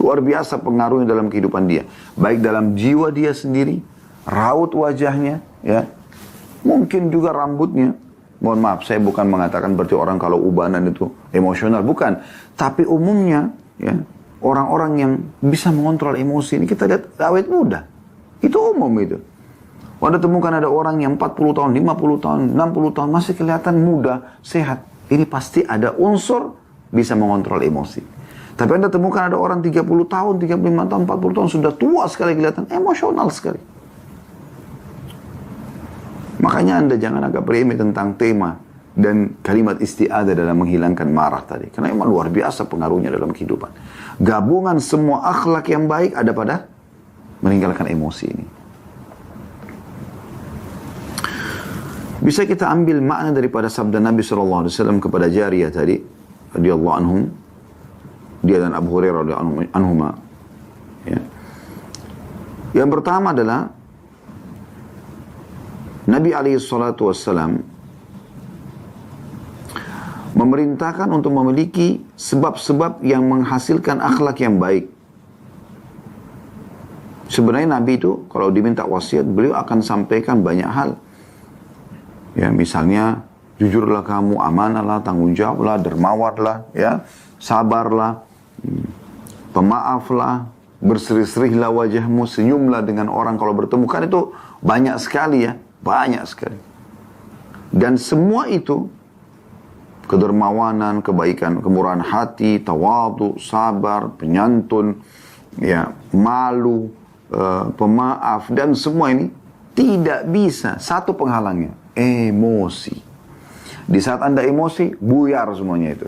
Luar biasa pengaruhnya dalam kehidupan dia. Baik dalam jiwa dia sendiri, raut wajahnya, ya. Mungkin juga rambutnya. Mohon maaf, saya bukan mengatakan berarti orang kalau ubanan itu emosional, bukan. Tapi umumnya, ya, orang-orang yang bisa mengontrol emosi ini kita lihat awet muda. Itu umum itu. Anda temukan ada orang yang 40 tahun, 50 tahun, 60 tahun masih kelihatan muda, sehat. Ini pasti ada unsur bisa mengontrol emosi. Tapi Anda temukan ada orang 30 tahun, 35 tahun, 40 tahun sudah tua sekali kelihatan, emosional sekali. Makanya Anda jangan agak remeh tentang tema dan kalimat isti'adah dalam menghilangkan marah tadi. Karena memang luar biasa pengaruhnya dalam kehidupan. Gabungan semua akhlak yang baik ada pada meninggalkan emosi ini. Bisa kita ambil makna daripada sabda Nabi SAW kepada Jariyah tadi, radhiyallahu anhum, dia dan Abu Hurairah radhiyallahu anhuma. Ya. Yang pertama adalah Nabi SAW memerintahkan untuk memiliki sebab-sebab yang menghasilkan akhlak yang baik. Sebenarnya Nabi itu kalau diminta wasiat, beliau akan sampaikan banyak hal. Ya, misalnya jujurlah kamu, amanahlah, tanggung jawablah, dermawanlah, ya, sabarlah, pemaaflah, berseri-serihlah wajahmu, senyumlah dengan orang kalau bertemu. Kan itu banyak sekali ya, banyak sekali. Dan semua itu, kedermawanan, kebaikan, kemurahan hati, tawadu, sabar, penyantun, ya, malu, pemaaf, dan semua ini tidak bisa, satu penghalangnya, emosi. Di saat Anda emosi, buyar semuanya itu.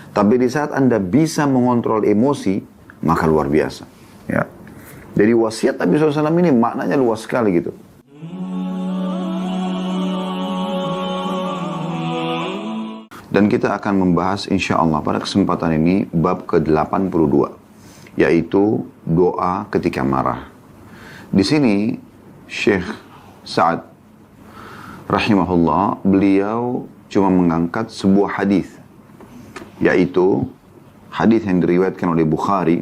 Tapi di saat Anda bisa mengontrol emosi, maka luar biasa. Ya. Jadi wasiat Nabi SAW ini maknanya luas sekali gitu. Dan kita akan membahas insya Allah pada kesempatan ini bab ke-82, yaitu doa ketika marah. Di sini Syekh Sa'ad rahimahullah, beliau cuma mengangkat sebuah hadis, yaitu hadis yang diriwayatkan oleh Bukhari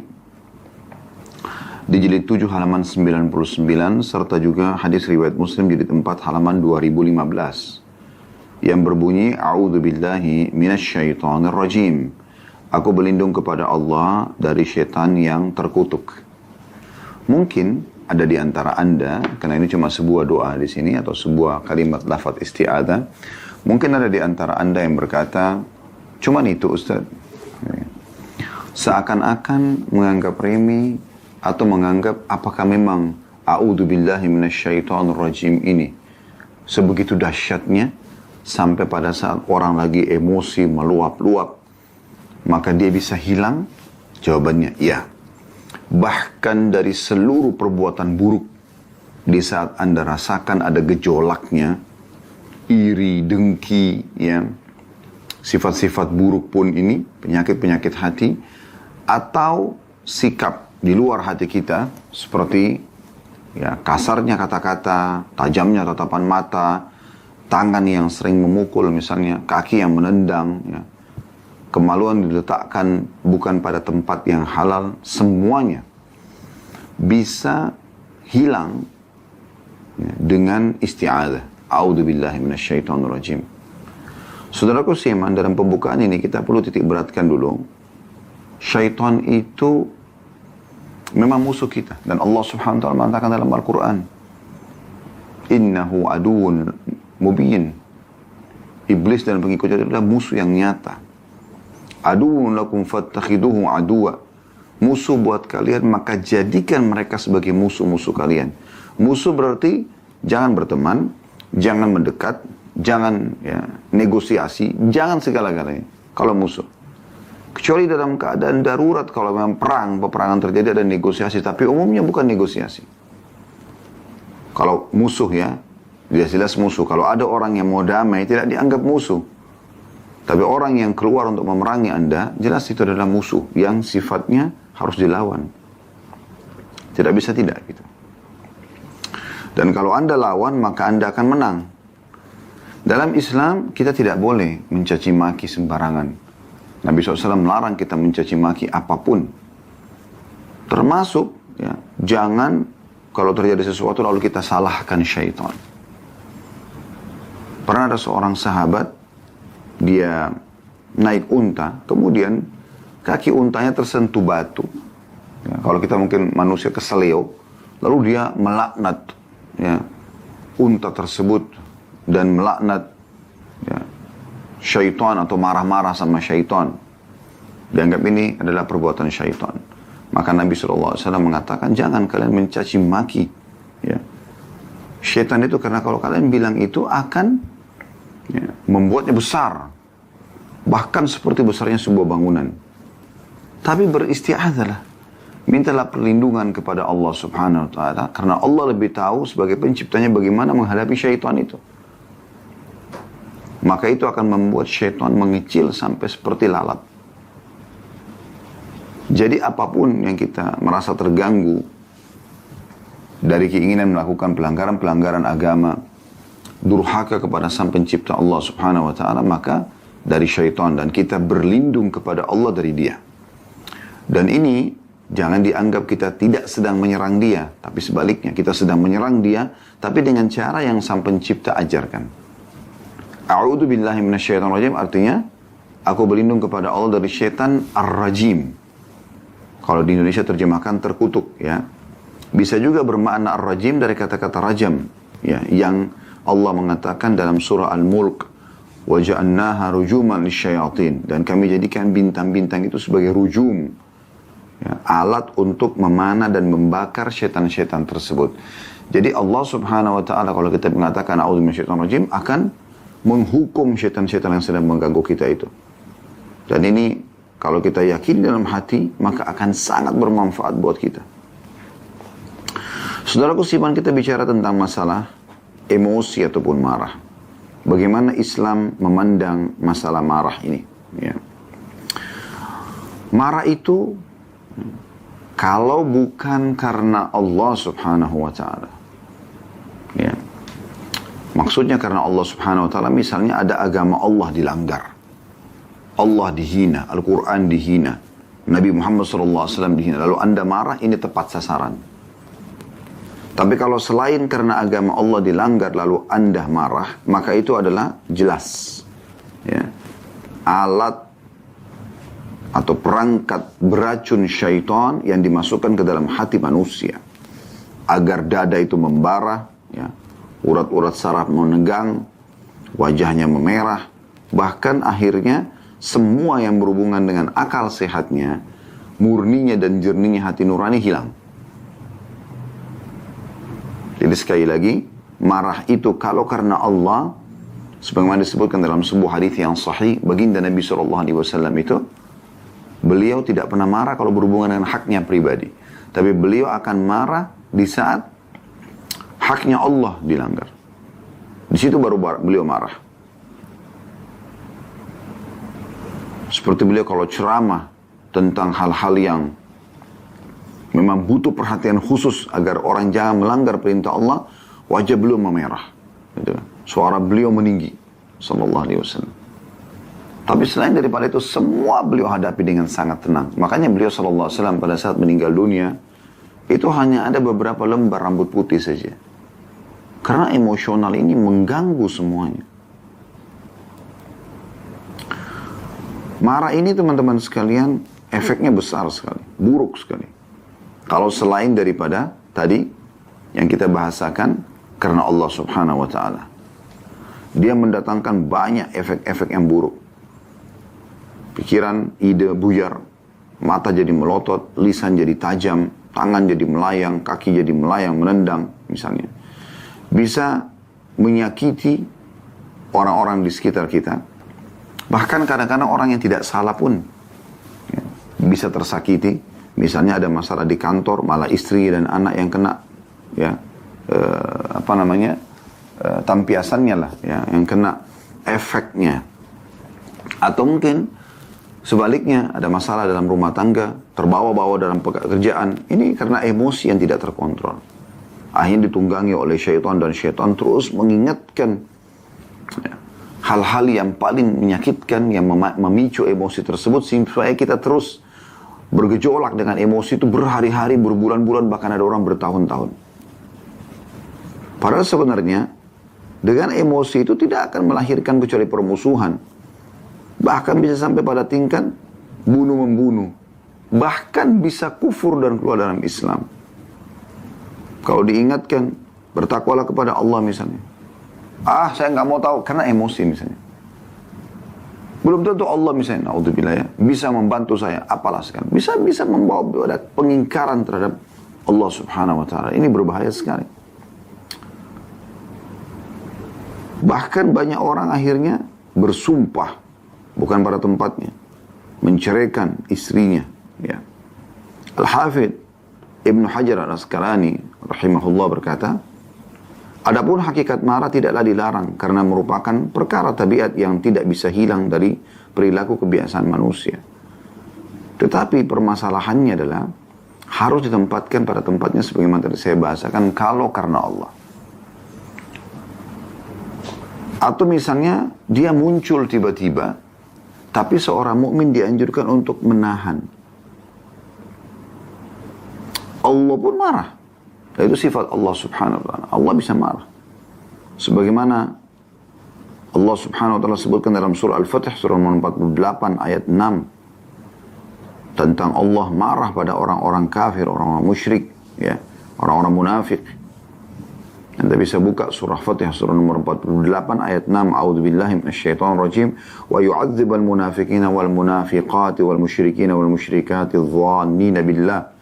di jilid 7 halaman 99, serta juga hadis riwayat Muslim jilid 4 halaman 2015, yang berbunyi, A'udzubillahi minasyaitonir rajim. Aku berlindung kepada Allah dari syaitan yang terkutuk. Mungkin ada di antara Anda, karena ini cuma sebuah doa di sini atau sebuah kalimat lafaz isti'adzah, mungkin ada di antara Anda yang berkata, cuman itu Ustaz. Seakan-akan menganggap remeh atau menganggap apakah memang a'udzubillahi minasyaitonir rajim ini sebegitu dahsyatnya sampai pada saat orang lagi emosi meluap-luap maka dia bisa hilang? Jawabannya iya. Bahkan dari seluruh perbuatan buruk, di saat Anda rasakan ada gejolaknya, iri, dengki, ya, sifat-sifat buruk pun ini, penyakit-penyakit hati, atau sikap di luar hati kita, seperti ya, kasarnya kata-kata, tajamnya tatapan mata, tangan yang sering memukul misalnya, kaki yang menendang, ya, kemaluan diletakkan bukan pada tempat yang halal, semuanya bisa hilang ya, dengan isti'adzah. A'udzubillahi minasyaitonir rajim. Saudaraku seiman, dalam pembukaan ini kita perlu titik beratkan dulu. Syaitan itu memang musuh kita. Dan Allah subhanahu wa ta'ala mengatakan dalam Al-Quran, Innahu aduun mubin. Iblis dan pengikutnya adalah musuh yang nyata. Aduun lakum fattakhiduhu aduwa. Musuh buat kalian, maka jadikan mereka sebagai musuh-musuh kalian. Musuh berarti jangan berteman, jangan mendekat, jangan ya, negosiasi, jangan segala-galanya. Kalau musuh. Kecuali dalam keadaan darurat, kalau memang perang, peperangan terjadi ada negosiasi, tapi umumnya bukan negosiasi. Kalau musuh ya, jelas musuh. Kalau ada orang yang mau damai, tidak dianggap musuh. Tapi orang yang keluar untuk memerangi Anda, jelas itu adalah musuh yang sifatnya harus dilawan. Tidak bisa tidak gitu. Dan kalau Anda lawan, maka Anda akan menang. Dalam Islam, kita tidak boleh mencaci maki sembarangan. Nabi SAW melarang kita mencaci maki apapun. Termasuk, ya, jangan kalau terjadi sesuatu lalu kita salahkan syaitan. Pernah ada seorang sahabat, dia naik unta, kemudian kaki untanya tersentuh batu. Ya, kalau kita mungkin manusia keseleo, lalu dia melaknat, ya, unta tersebut dan melaknat, ya, syaitan atau marah-marah sama syaitan. Dianggap ini adalah perbuatan syaitan. Maka Nabi SAW mengatakan, jangan kalian mencaci maki, ya, syaitan itu, karena kalau kalian bilang itu akan, ya, membuatnya besar, bahkan seperti besarnya sebuah bangunan. Tapi beristi'adzalah, mintalah perlindungan kepada Allah Subhanahu wa taala, karena Allah lebih tahu sebagai penciptanya bagaimana menghadapi syaitan itu. Maka itu akan membuat syaitan mengecil sampai seperti lalat. Jadi apapun yang kita merasa terganggu dari keinginan melakukan pelanggaran-pelanggaran agama, durhaka kepada sang pencipta Allah Subhanahu wa taala, maka dari syaitan, dan kita berlindung kepada Allah dari dia. Dan ini jangan dianggap kita tidak sedang menyerang dia, tapi sebaliknya kita sedang menyerang dia, tapi dengan cara yang sang pencipta ajarkan. A'udzu billahi minasyaitonir rajim artinya aku berlindung kepada Allah dari syaitan ar-rajim. Kalau di Indonesia terjemahkan terkutuk, ya. Bisa juga bermakna ar-rajim dari kata-kata rajam, ya, yang Allah mengatakan dalam surah Al-Mulk, wa ja'alnaha rujuman lisyayatin, dan kami jadikan bintang-bintang itu sebagai rujum, ya, alat untuk memanah dan membakar syaitan-syaitan tersebut. Jadi Allah Subhanahu wa taala kalau kita mengatakan a'udzu minasyaitonir rajim akan menghukum syaitan-syaitan yang sedang mengganggu kita itu. Dan ini kalau kita yakin dalam hati, maka akan sangat bermanfaat buat kita. Saudaraku sipan, kita bicara tentang masalah emosi ataupun marah. Bagaimana Islam memandang masalah marah ini, ya. Marah itu kalau bukan karena Allah Subhanahu wa taala, ya. Maksudnya karena Allah Subhanahu wa taala, misalnya ada agama Allah dilanggar, Allah dihina, Al-Quran dihina, Nabi Muhammad SAW dihina, lalu Anda marah, ini tepat sasaran. Tapi kalau selain karena agama Allah dilanggar lalu Anda marah, maka itu adalah jelas, ya, alat atau perangkat beracun syaitan yang dimasukkan ke dalam hati manusia agar dada itu membara, ya, urat-urat saraf menegang, wajahnya memerah, bahkan akhirnya semua yang berhubungan dengan akal sehatnya, murninya dan jernihnya hati nurani hilang. Jadi sekali lagi, marah itu kalau karena Allah, sebagaimana disebutkan dalam sebuah hadis yang sahih, baginda Nabi SAW itu, beliau tidak pernah marah kalau berhubungan dengan haknya pribadi. Tapi beliau akan marah di saat haknya Allah dilanggar. Di situ baru beliau marah. Seperti beliau kalau ceramah tentang hal-hal yang memang butuh perhatian khusus agar orang jangan melanggar perintah Allah, wajah beliau memerah, gitu. Suara beliau meninggi, sallallahu alaihi wasallam. Tapi selain daripada itu, semua beliau hadapi dengan sangat tenang. Makanya beliau sallallahu alaihi wasallam pada saat meninggal dunia, itu hanya ada beberapa lembar rambut putih saja. Karena emosional ini mengganggu semuanya. Marah ini teman-teman sekalian, efeknya besar sekali, buruk sekali. Kalau selain daripada tadi yang kita bahasakan karena Allah Subhanahu wa taala, dia mendatangkan banyak efek-efek yang buruk. Pikiran, ide buyar, mata jadi melotot, lisan jadi tajam, tangan jadi melayang, kaki jadi melayang, menendang misalnya. Bisa menyakiti orang-orang di sekitar kita. Bahkan kadang-kadang orang yang tidak salah pun, ya, bisa tersakiti. Misalnya ada masalah di kantor, malah istri dan anak yang kena, ya, tampiasannya lah, ya, yang kena efeknya. Atau mungkin sebaliknya ada masalah dalam rumah tangga, terbawa-bawa dalam pekerjaan. Ini karena emosi yang tidak terkontrol. Akhirnya ditunggangi oleh syaitan, dan syaitan terus mengingatkan, ya, hal-hal yang paling menyakitkan, yang memicu emosi tersebut, supaya kita terus bergejolak dengan emosi itu berhari-hari, berbulan-bulan, bahkan ada orang bertahun-tahun. Padahal sebenarnya dengan emosi itu tidak akan melahirkan kecuali permusuhan. Bahkan bisa sampai pada tingkat bunuh-membunuh. Bahkan bisa kufur dan keluar dalam Islam. Kalau diingatkan, bertakwalah kepada Allah misalnya. Saya nggak mau tahu karena emosi misalnya. Belum tentu Allah misalnya, naudzubillah ya, bisa membantu saya, apalah sekarang. Bisa membawa pada pengingkaran terhadap Allah subhanahu wa ta'ala. Ini berbahaya sekali. Bahkan banyak orang akhirnya bersumpah, bukan pada tempatnya, menceraikan istrinya. Ya. Al-Hafidh Ibnu Hajar al-Asqalani rahimahullah berkata, adapun hakikat marah tidaklah dilarang karena merupakan perkara tabiat yang tidak bisa hilang dari perilaku kebiasaan manusia. Tetapi permasalahannya adalah harus ditempatkan pada tempatnya sebagaimana tadi saya bahasakan, kalau karena Allah. Atau misalnya dia muncul tiba-tiba, tapi seorang mukmin dianjurkan untuk menahan. Allah pun marah. Itu sifat Allah subhanahu wa ta'ala. Allah bisa marah. Sebagaimana Allah subhanahu wa ta'ala sebutkan dalam surah Al-Fatih, surah nomor 48 ayat 6. Tentang Allah marah pada orang-orang kafir, orang-orang musyrik, ya, orang-orang munafik. Anda bisa buka surah Fatih, surah nomor 48 ayat 6. A'udzubillahi minasyaitonir rajim. Wa yu'adzibal munafiqina wal munafiqati wal musyrikina wal musyrikati adh-dhannina billah.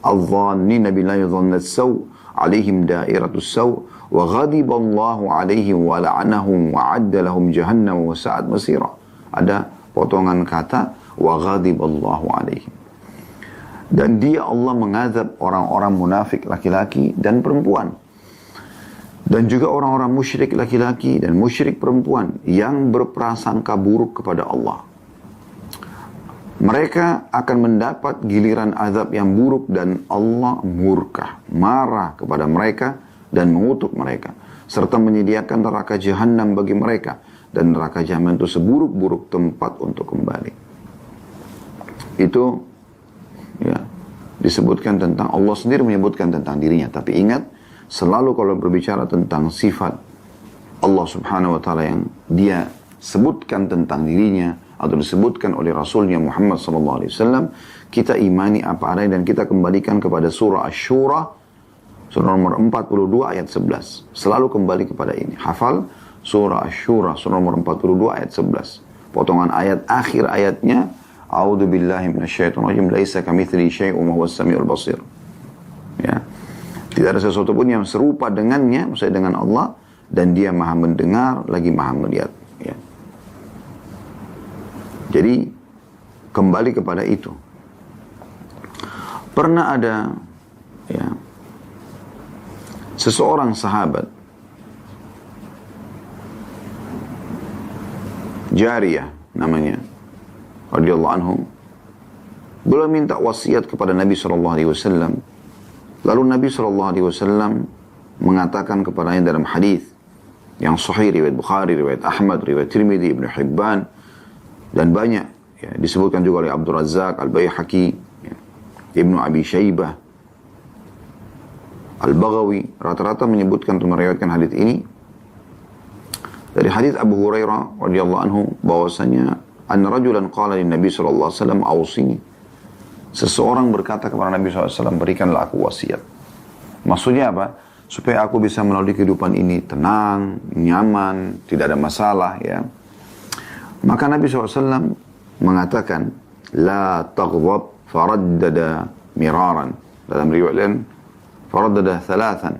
الظانين بالله ظن السوء عليهم دائرة السوء وغضب الله عليهم ولعنهم وعد لهم جهنم وساءت مصيرا. Ada potongan kata وغضب الله عليهم. Dan dia Allah mengazab orang-orang munafik laki-laki dan perempuan. Dan juga orang-orang musyrik laki-laki dan musyrik perempuan yang berprasangka buruk kepada Allah. Mereka akan mendapat giliran azab yang buruk dan Allah murka, marah kepada mereka dan mengutuk mereka. Serta menyediakan neraka jahanam bagi mereka. Dan neraka jahanam itu seburuk-buruk tempat untuk kembali. Itu ya, disebutkan tentang Allah sendiri, menyebutkan tentang dirinya. Tapi ingat, selalu kalau berbicara tentang sifat Allah subhanahu wa ta'ala yang dia sebutkan tentang dirinya, atau disebutkan oleh Rasulnya Muhammad SAW, kita imani apa adanya dan kita kembalikan kepada surah Asy-Syura, surah nomor 42 ayat 11. Selalu kembali kepada ini. Hafal surah Asy-Syura, surah nomor 42 ayat 11. Potongan ayat akhir ayatnya, A'udzu billahi minasyaitonir rajim, laisa kamitslihi syai'un wa huwas samiul basir. Ya. Tidak ada sesuatu pun yang serupa dengannya, maksudnya dengan Allah, dan dia maha mendengar lagi maha melihat. Ya. Jadi kembali kepada itu. Pernah ada ya, seseorang sahabat Jariyah namanya, radhiyallahu anhu, beliau minta wasiat kepada Nabi SAW. Lalu Nabi SAW mengatakan kepadanya dalam hadis yang sahih, riwayat Bukhari, riwayat Ahmad, riwayat Tirmidzi, Ibnu Hibban, dan banyak ya, disebutkan juga oleh Abdul Razzaq, Al-Baihaqi, ya, Ibnu Abi Syaibah, Al-Baghawi, rata-rata menyebutkan untuk meriwayatkan hadis ini dari hadis Abu Hurairah radhiyallahu anhu bahwasanya anna rajulan qala lin Nabi sallallahu alaihi wasallam ausini. Seseorang berkata kepada Nabi SAW, berikanlah aku wasiat. Maksudnya apa? Supaya aku bisa melalui kehidupan ini tenang, nyaman, tidak ada masalah ya. Maka Nabi SAW mengatakan, La taghdab faraddada miraran. Dalam riwayat lain, faraddada thalathan.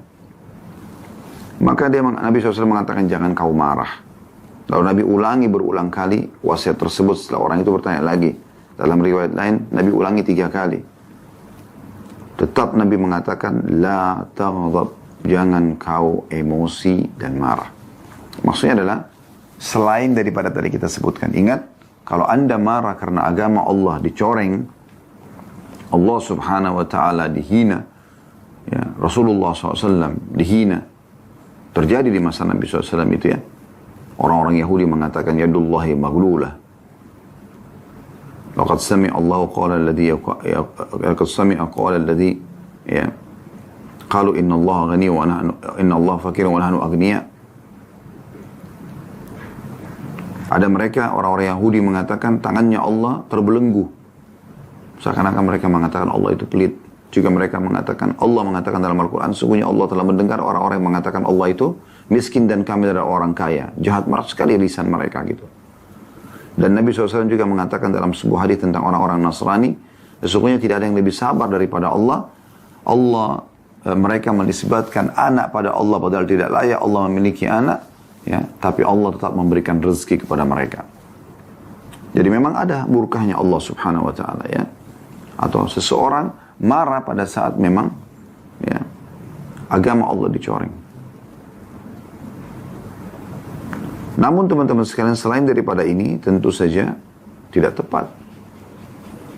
Maka Nabi SAW mengatakan, jangan kau marah. Lalu Nabi ulangi berulang kali wasiat tersebut. Setelah orang itu bertanya lagi. Dalam riwayat lain, Nabi ulangi 3 kali. Tetap Nabi mengatakan, La taghdab. Jangan kau emosi dan marah. Maksudnya adalah, selain daripada tadi kita sebutkan, ingat, kalau anda marah karena agama Allah dicoreng, Allah subhanahu wa ta'ala dihina, ya, Rasulullah SAW dihina, terjadi di masa Nabi SAW itu ya, orang-orang Yahudi mengatakan yadullahi maglulah, Laqad sami'a Allahu qawla alladhi laqad sami'a qawla alladhi ya qalu inna Allah ghani wa nahnu inna Allah fakir wa nahnu aghniya. Ada mereka orang-orang Yahudi mengatakan tangannya Allah terbelenggu. Seakan-akan mereka mengatakan Allah itu pelit. Juga mereka mengatakan, Allah mengatakan dalam Al-Quran, sungguhnya Allah telah mendengar orang-orang yang mengatakan Allah itu miskin dan kami adalah orang kaya. Jahat marah sekali lisan mereka gitu. Dan Nabi SAW juga mengatakan dalam sebuah hadis tentang orang-orang Nasrani, sesungguhnya tidak ada yang lebih sabar daripada Allah. Mereka menisbatkan anak pada Allah padahal tidak layak Allah memiliki anak, ya, tapi Allah tetap memberikan rezeki kepada mereka. Jadi memang ada murkahnya Allah Subhanahu wa taala, ya. Atau seseorang marah pada saat memang, ya, agama Allah dicoreng. Namun teman-teman sekalian, selain daripada ini tentu saja tidak tepat.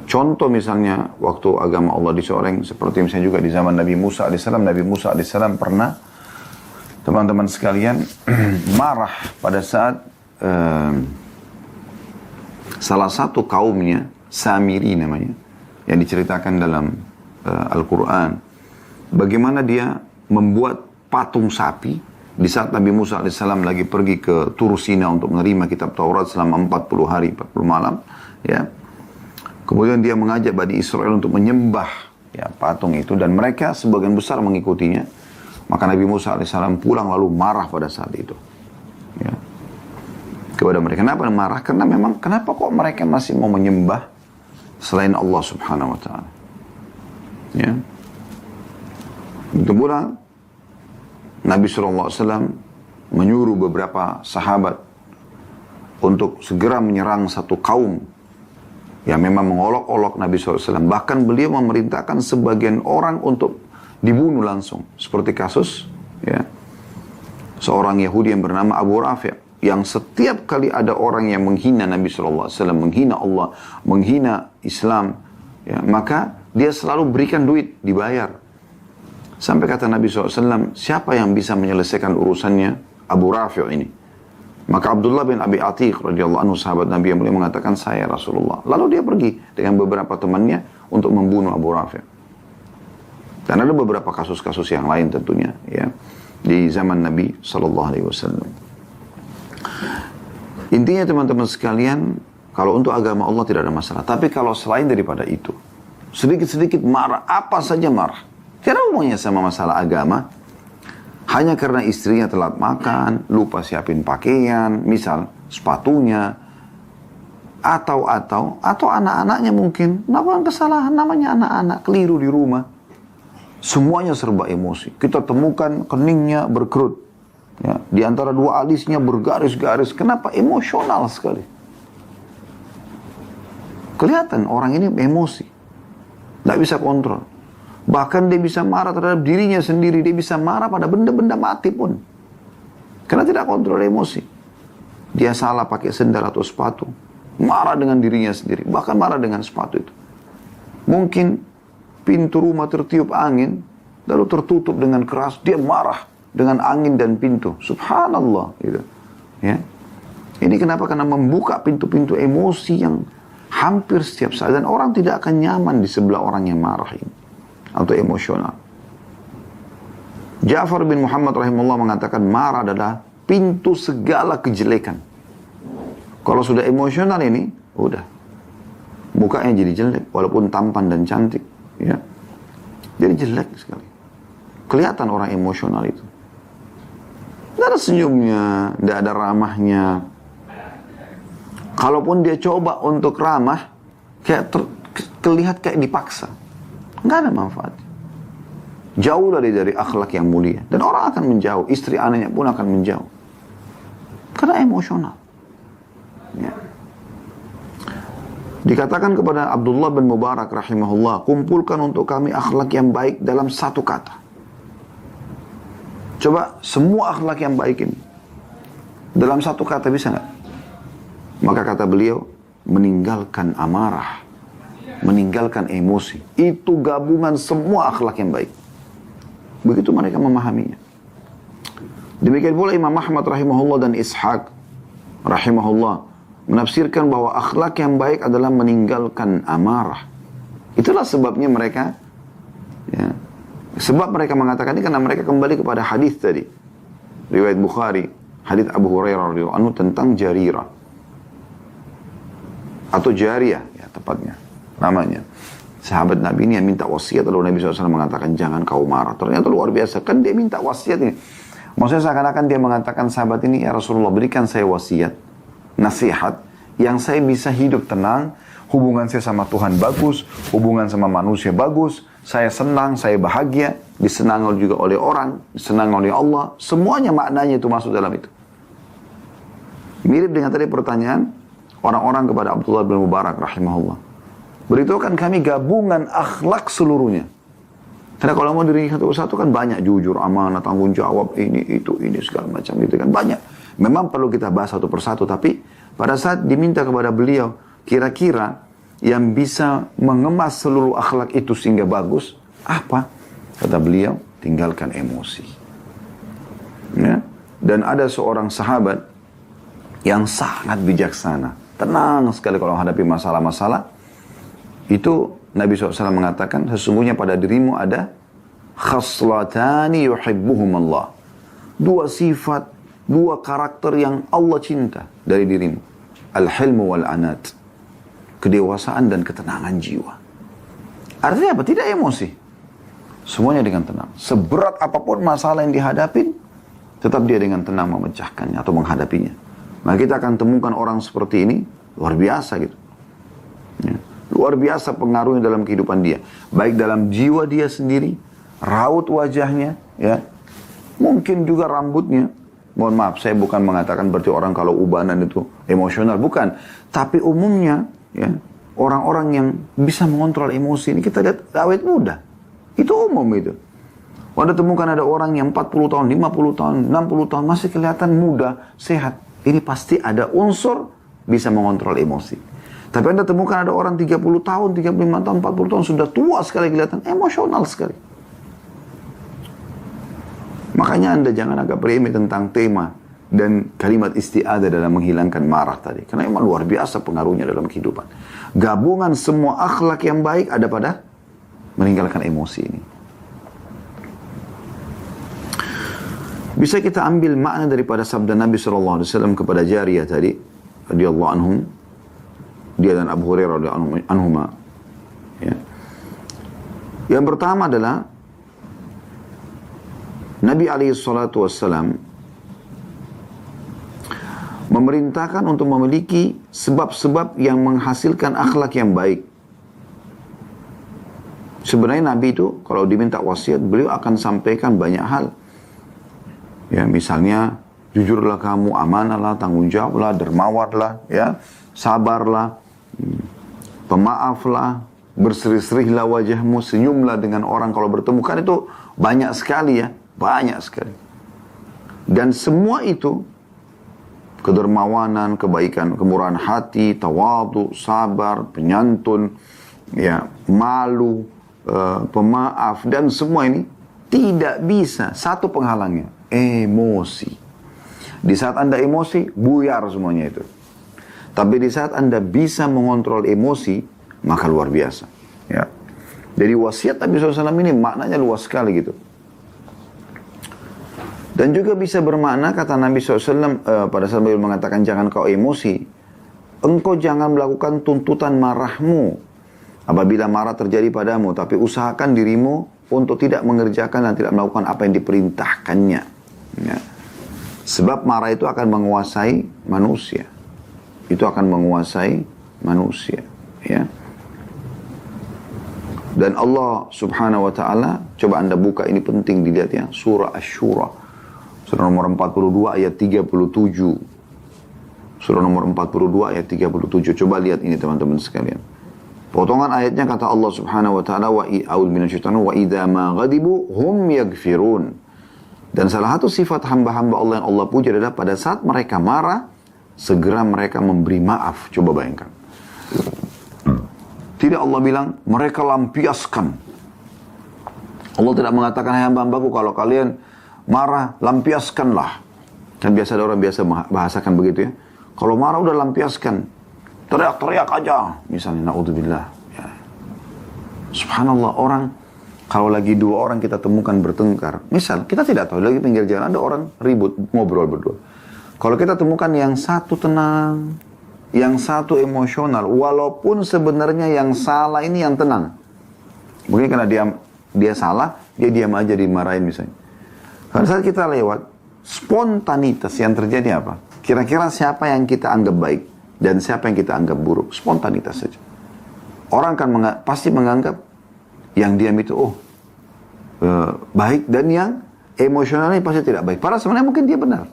Contoh misalnya waktu agama Allah dicoreng, seperti misalnya juga di zaman Nabi Musa AS. Nabi Musa AS pernah, teman-teman sekalian, marah pada saat salah satu kaumnya, Samiri namanya, yang diceritakan dalam Al-Quran, bagaimana dia membuat patung sapi di saat Nabi Musa AS lagi pergi ke Tur Sina untuk menerima kitab Taurat selama 40 hari, 40 malam, ya. Kemudian dia mengajak Bani Israel untuk menyembah, ya, patung itu, dan mereka sebagian besar mengikutinya. Maka Nabi Musa AS pulang lalu marah pada saat itu, ya, kepada mereka. Kenapa marah? Karena memang kenapa kok mereka masih mau menyembah selain Allah Subhanahu wa taala, ya. Itu pula Nabi SAW menyuruh beberapa sahabat untuk segera menyerang satu kaum yang memang mengolok-olok Nabi SAW. Bahkan beliau memerintahkan sebagian orang untuk dibunuh langsung. Seperti kasus, ya, seorang Yahudi yang bernama Abu Rafi', yang setiap kali ada orang yang menghina Nabi SAW, menghina Allah, menghina Islam, ya, maka dia selalu berikan duit, dibayar. Sampai kata Nabi SAW, siapa yang bisa menyelesaikan urusannya Abu Rafi' ini? Maka Abdullah bin Abi Atiq radhiyallahu anhu, sahabat Nabi yang mulia, mengatakan, saya Rasulullah. Lalu dia pergi dengan beberapa temannya untuk membunuh Abu Rafi'. Dan ada beberapa kasus-kasus yang lain tentunya, ya, di zaman Nabi SAW. Intinya teman-teman sekalian, kalau untuk agama Allah tidak ada masalah. Tapi kalau selain daripada itu, sedikit-sedikit marah, apa saja marah, tidak hubungannya sama masalah agama. Hanya karena istrinya telat makan, lupa siapin pakaian, misal sepatunya, atau anak-anaknya mungkin melakukan kesalahan, namanya anak-anak keliru di rumah. Semuanya serba emosi. Kita temukan keningnya berkerut, ya, di antara dua alisnya bergaris-garis. Kenapa? Emosional sekali. Kelihatan orang ini emosi, tidak bisa kontrol. Bahkan dia bisa marah terhadap dirinya sendiri. Dia bisa marah pada benda-benda mati pun. Karena tidak kontrol emosi. Dia salah pakai sendal atau sepatu, marah dengan dirinya sendiri. Bahkan marah dengan sepatu itu. Mungkin pintu rumah tertiup angin, lalu tertutup dengan keras. Dia marah dengan angin dan pintu. Subhanallah. Gitu. Ya. Ini kenapa? Karena membuka pintu-pintu emosi yang hampir setiap saat. Dan orang tidak akan nyaman di sebelah orang yang marah ini, atau emosional. Ja'far bin Muhammad rahimahullah mengatakan, marah adalah pintu segala kejelekan. Kalau sudah emosional ini, udah, mukanya jadi jelek, walaupun tampan dan cantik, ya, jadi jelek sekali. Kelihatan orang emosional itu. Tidak ada senyumnya, tidak ada ramahnya. Kalaupun dia coba untuk ramah, kayak terlihat kayak dipaksa. Nggak ada manfaat. Jauh dari akhlak yang mulia. Dan orang akan menjauh. Istri anaknya pun akan menjauh. Karena emosional. Ya. Dikatakan kepada Abdullah bin Mubarak rahimahullah, kumpulkan untuk kami akhlak yang baik dalam satu kata. Coba semua akhlak yang baik ini dalam satu kata, bisa nggak? Maka kata beliau, meninggalkan amarah, meninggalkan emosi. Itu gabungan semua akhlak yang baik. Begitu mereka memahaminya. Demikian pula Imam Ahmad rahimahullah dan Ishaq rahimahullah menafsirkan bahwa akhlak yang baik adalah meninggalkan amarah. Itulah sebabnya mereka, ya, sebab mereka mengatakan ini karena mereka kembali kepada hadis tadi, riwayat Bukhari, hadis Abu Hurairah radhiyallahu anhu tentang jarirah atau jariyah, ya tepatnya namanya. Sahabat Nabi ini yang minta wasiat, lalu Nabi SAW mengatakan jangan kau marah. Ternyata luar biasa, kan dia minta wasiat ini. Maksudnya seakan-akan dia mengatakan sahabat ini, ya Rasulullah berikan saya wasiat, nasihat, yang saya bisa hidup tenang, hubungan saya sama Tuhan bagus, hubungan sama manusia bagus, saya senang, saya bahagia, disenangi juga oleh orang, disenangi oleh Allah, semuanya maknanya itu masuk dalam itu. Mirip dengan tadi pertanyaan orang-orang kepada Abdullah bin Mubarak rahimahullah. Beritahukan kami gabungan akhlak seluruhnya. Karena kalau mau diri satu-satu kan banyak, jujur, amanah, tanggung jawab, ini, itu, ini, segala macam gitu kan. Banyak. Memang perlu kita bahas satu persatu, tapi pada saat diminta kepada beliau, kira-kira yang bisa mengemas seluruh akhlak itu sehingga bagus, apa? Kata beliau, tinggalkan emosi. Ya? Dan ada seorang sahabat yang sangat bijaksana. Tenang sekali kalau menghadapi masalah-masalah. Itu Nabi SAW mengatakan, sesungguhnya pada dirimu ada khaslatani yuhibbuhum Allah. Dua sifat, dua karakter yang Allah cinta dari dirimu. Al-hilmu wal-anat. Kedewasaan dan ketenangan jiwa. Artinya apa? Tidak emosi. Semuanya dengan tenang. Seberat apapun masalah yang dihadapin, tetap dia dengan tenang memecahkannya atau menghadapinya. Maka kita akan temukan orang seperti ini, luar biasa gitu. Ya. Luar biasa pengaruhnya dalam kehidupan dia. Baik dalam jiwa dia sendiri, raut wajahnya, ya. Mungkin juga rambutnya. Mohon maaf, saya bukan mengatakan berarti orang kalau ubanan itu emosional. Bukan. Tapi umumnya, ya, orang-orang yang bisa mengontrol emosi ini, kita lihat awet muda. Itu umum itu. Anda temukan ada orang yang 40 tahun, 50 tahun, 60 tahun, masih kelihatan muda, sehat. Ini pasti ada unsur bisa mengontrol emosi. Tapi Anda temukan ada orang 30 tahun, 35 tahun, 40 tahun, sudah tua sekali kelihatan, emosional sekali. Makanya Anda jangan agak remeh tentang tema dan kalimat isti'adah dalam menghilangkan marah tadi. Karena memang luar biasa pengaruhnya dalam kehidupan. Gabungan semua akhlak yang baik ada pada meninggalkan emosi ini. Bisa kita ambil makna daripada sabda Nabi SAW kepada jariyah tadi, radhiyallahu anhum, dia dan Abu Hurairah radhiyallahu anhuma. Ya. Yang pertama adalah Nabi SAW memerintahkan untuk memiliki sebab-sebab yang menghasilkan akhlak yang baik. Sebenarnya Nabi itu kalau diminta wasiat, beliau akan sampaikan banyak hal. Ya, misalnya jujurlah kamu, amanahlah, tanggung jawablah, dermawanlah, ya, sabarlah, pemaaflah, berseri-serihlah wajahmu, senyumlah dengan orang kalau bertemu. Kan itu banyak sekali ya, banyak sekali. Dan semua itu, kedermawanan, kebaikan, kemurahan hati, tawadu, sabar, penyantun, ya, malu, pemaaf, dan semua ini tidak bisa, satu penghalangnya, emosi. Di saat Anda emosi, buyar semuanya itu. Tapi di saat Anda bisa mengontrol emosi, maka luar biasa. Ya. Jadi wasiat Nabi SAW ini maknanya luas sekali gitu. Dan juga bisa bermakna, kata Nabi SAW pada saat beliau mengatakan jangan kau emosi. Engkau jangan melakukan tuntutan marahmu apabila marah terjadi padamu. Tapi usahakan dirimu untuk tidak mengerjakan dan tidak melakukan apa yang diperintahkannya. Ya. Sebab marah itu akan menguasai manusia. Itu akan menguasai manusia, ya. Dan Allah Subhanahu wa taala, coba Anda buka, ini penting dilihat ya, surah Asy-Syura. Surah nomor 42 ayat 37. Surah nomor 42 ayat 37. Coba lihat ini teman-teman sekalian. Potongan ayatnya kata Allah Subhanahu wa taala, wa idza ma ghadibu hum yaghfirun. Dan salah satu sifat hamba-hamba Allah yang Allah puji adalah pada saat mereka marah, segera mereka memberi maaf. Coba bayangkan. Tidak Allah bilang, mereka lampiaskan. Allah tidak mengatakan, hai hamba-hambaku, kalau kalian marah, lampiaskanlah. Kan biasa ada orang biasa bahasakan begitu ya. Kalau marah udah lampiaskan. Teriak-teriak aja. Misalnya, na'udzubillah. Ya. Subhanallah, orang, kalau lagi dua orang kita temukan bertengkar. Misal, kita tidak tahu, lagi pinggir jalan ada orang ribut, ngobrol berdua. Kalau kita temukan yang satu tenang, yang satu emosional, walaupun sebenarnya yang salah ini yang tenang. Mungkin karena dia salah, dia diam aja dimarahin misalnya. Pada saat kita lewat, spontanitas yang terjadi apa? Kira-kira siapa yang kita anggap baik dan siapa yang kita anggap buruk? Spontanitas saja. Orang kan pasti menganggap yang diam itu baik, dan yang emosionalnya pasti tidak baik. Padahal sebenarnya mungkin dia benar.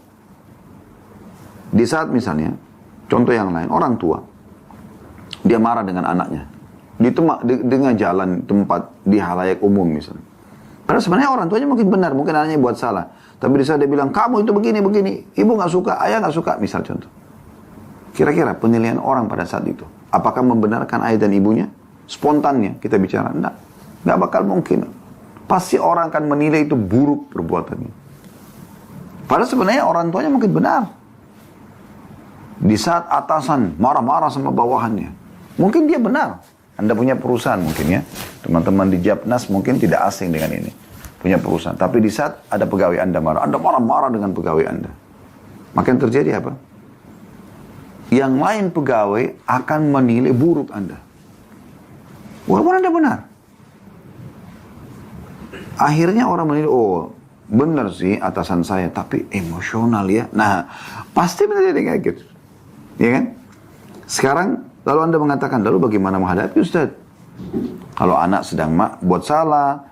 Di saat misalnya, contoh yang lain, orang tua, dia marah dengan anaknya. Dengan jalan tempat di halayak umum misalnya. Padahal sebenarnya orang tuanya mungkin benar, mungkin anaknya buat salah. Tapi di saat dia bilang, kamu itu begini, ibu gak suka, ayah gak suka, misal contoh. Kira-kira penilaian orang pada saat itu, apakah membenarkan ayah dan ibunya? Spontannya kita bicara, enggak. Gak bakal mungkin. Pasti orang akan menilai itu buruk perbuatannya. Padahal sebenarnya orang tuanya mungkin benar. Di saat atasan marah-marah sama bawahannya, mungkin dia benar. Anda punya perusahaan mungkin ya. Teman-teman di Japnas mungkin tidak asing dengan ini. Punya perusahaan. Tapi di saat ada pegawai Anda marah-marah dengan pegawai Anda. Maka yang terjadi apa? Yang lain pegawai akan menilai buruk Anda. Walaupun Anda benar. Akhirnya orang menilai, oh benar sih atasan saya, tapi emosional ya. Nah, pasti menjadi kayak gitu. Ya kan? Sekarang, lalu Anda mengatakan, lalu bagaimana menghadapi Ustaz? Kalau anak sedang buat salah,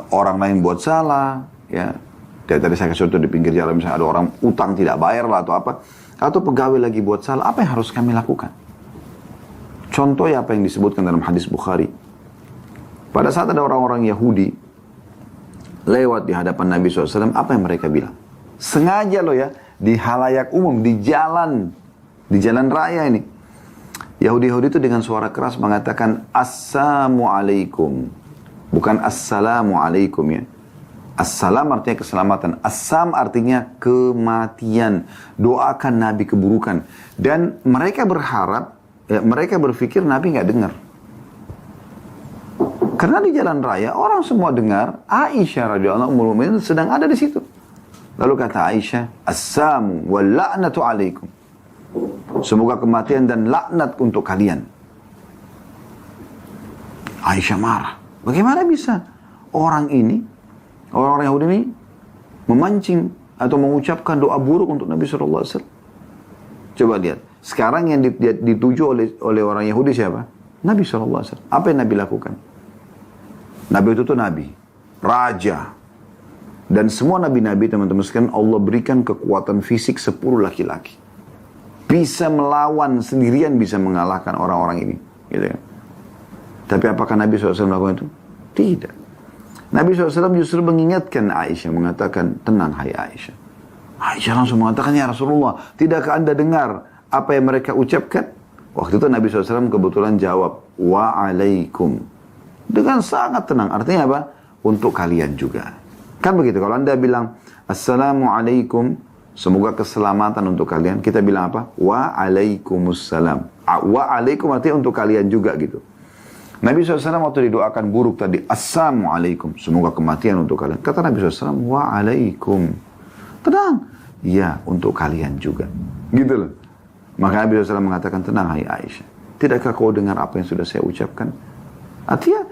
orang lain buat salah, ya. Tadi saya kasih contoh di pinggir jalan, misalnya ada orang utang tidak bayar lah atau apa. Atau pegawai lagi buat salah, apa yang harus kami lakukan? Contoh ya apa yang disebutkan dalam hadis Bukhari. Pada saat ada orang-orang Yahudi lewat di hadapan Nabi SAW, apa yang mereka bilang? Sengaja loh ya, di halayak umum, di jalan raya ini. Yahudi-Yahudi itu dengan suara keras mengatakan Assalamualaikum. Bukan Assalamualaikum ya. Assalam artinya keselamatan. Assam artinya kematian. Doakan Nabi keburukan. Dan mereka berharap, mereka berpikir Nabi nggak dengar. Karena di jalan raya orang semua dengar Aisyah radhiyallahu anha sedang ada di situ. Lalu kata Aisyah, Assamu wal la'natu alaikum. Semoga kematian dan laknat untuk kalian. Aisyah marah. Bagaimana bisa orang ini, orang-orang Yahudi ini memancing atau mengucapkan doa buruk untuk Nabi SAW? Coba lihat. Sekarang yang dituju oleh orang Yahudi siapa? Nabi SAW. Apa yang Nabi lakukan? Nabi itu tuh Nabi. Raja. Dan semua Nabi-Nabi teman-teman sekalian Allah berikan kekuatan fisik 10 laki-laki. Bisa melawan sendirian, bisa mengalahkan orang-orang ini. Gitu ya. Tapi apakah Nabi SAW melakukan itu? Tidak. Nabi SAW justru mengingatkan Aisyah, mengatakan, tenang hai Aisyah. Aisyah langsung mengatakan, ya Rasulullah, tidakkah Anda dengar apa yang mereka ucapkan? Waktu itu Nabi SAW kebetulan jawab, wa'alaikum. Dengan sangat tenang. Artinya apa? Untuk kalian juga. Kan begitu. Kalau Anda bilang, Assalamualaikum, semoga keselamatan untuk kalian. Kita bilang apa? Wa'alaikumussalam. Wa'alaikum artinya untuk kalian juga gitu. Nabi SAW waktu didoakan buruk tadi, Assalamualaikum, semoga kematian untuk kalian. Kata Nabi SAW, Wa'alaikum. Tenang. Ya, untuk kalian juga. Gitu loh. Maka Nabi SAW mengatakan, tenang hai Aisyah. Tidakkah kau dengar apa yang sudah saya ucapkan? Artinya,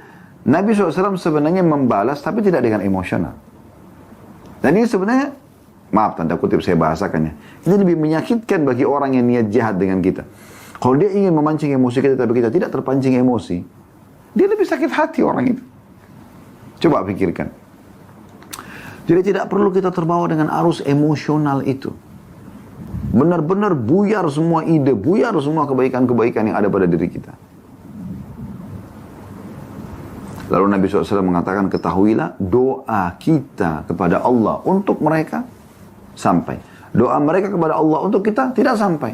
Nabi SAW sebenarnya membalas, tapi tidak dengan emosional. Dan ini sebenarnya, maaf tanda kutip saya bahasakannya, ini lebih menyakitkan bagi orang yang niat jahat dengan kita. Kalau dia ingin memancing emosi kita, tapi kita tidak terpancing emosi, dia lebih sakit hati orang itu. Coba pikirkan. Jadi tidak perlu kita terbawa dengan arus emosional itu. Benar-benar buyar semua ide, buyar semua kebaikan-kebaikan yang ada pada diri kita. Lalu Nabi SAW mengatakan, ketahuilah doa kita kepada Allah untuk mereka sampai. Doa mereka kepada Allah untuk kita tidak sampai.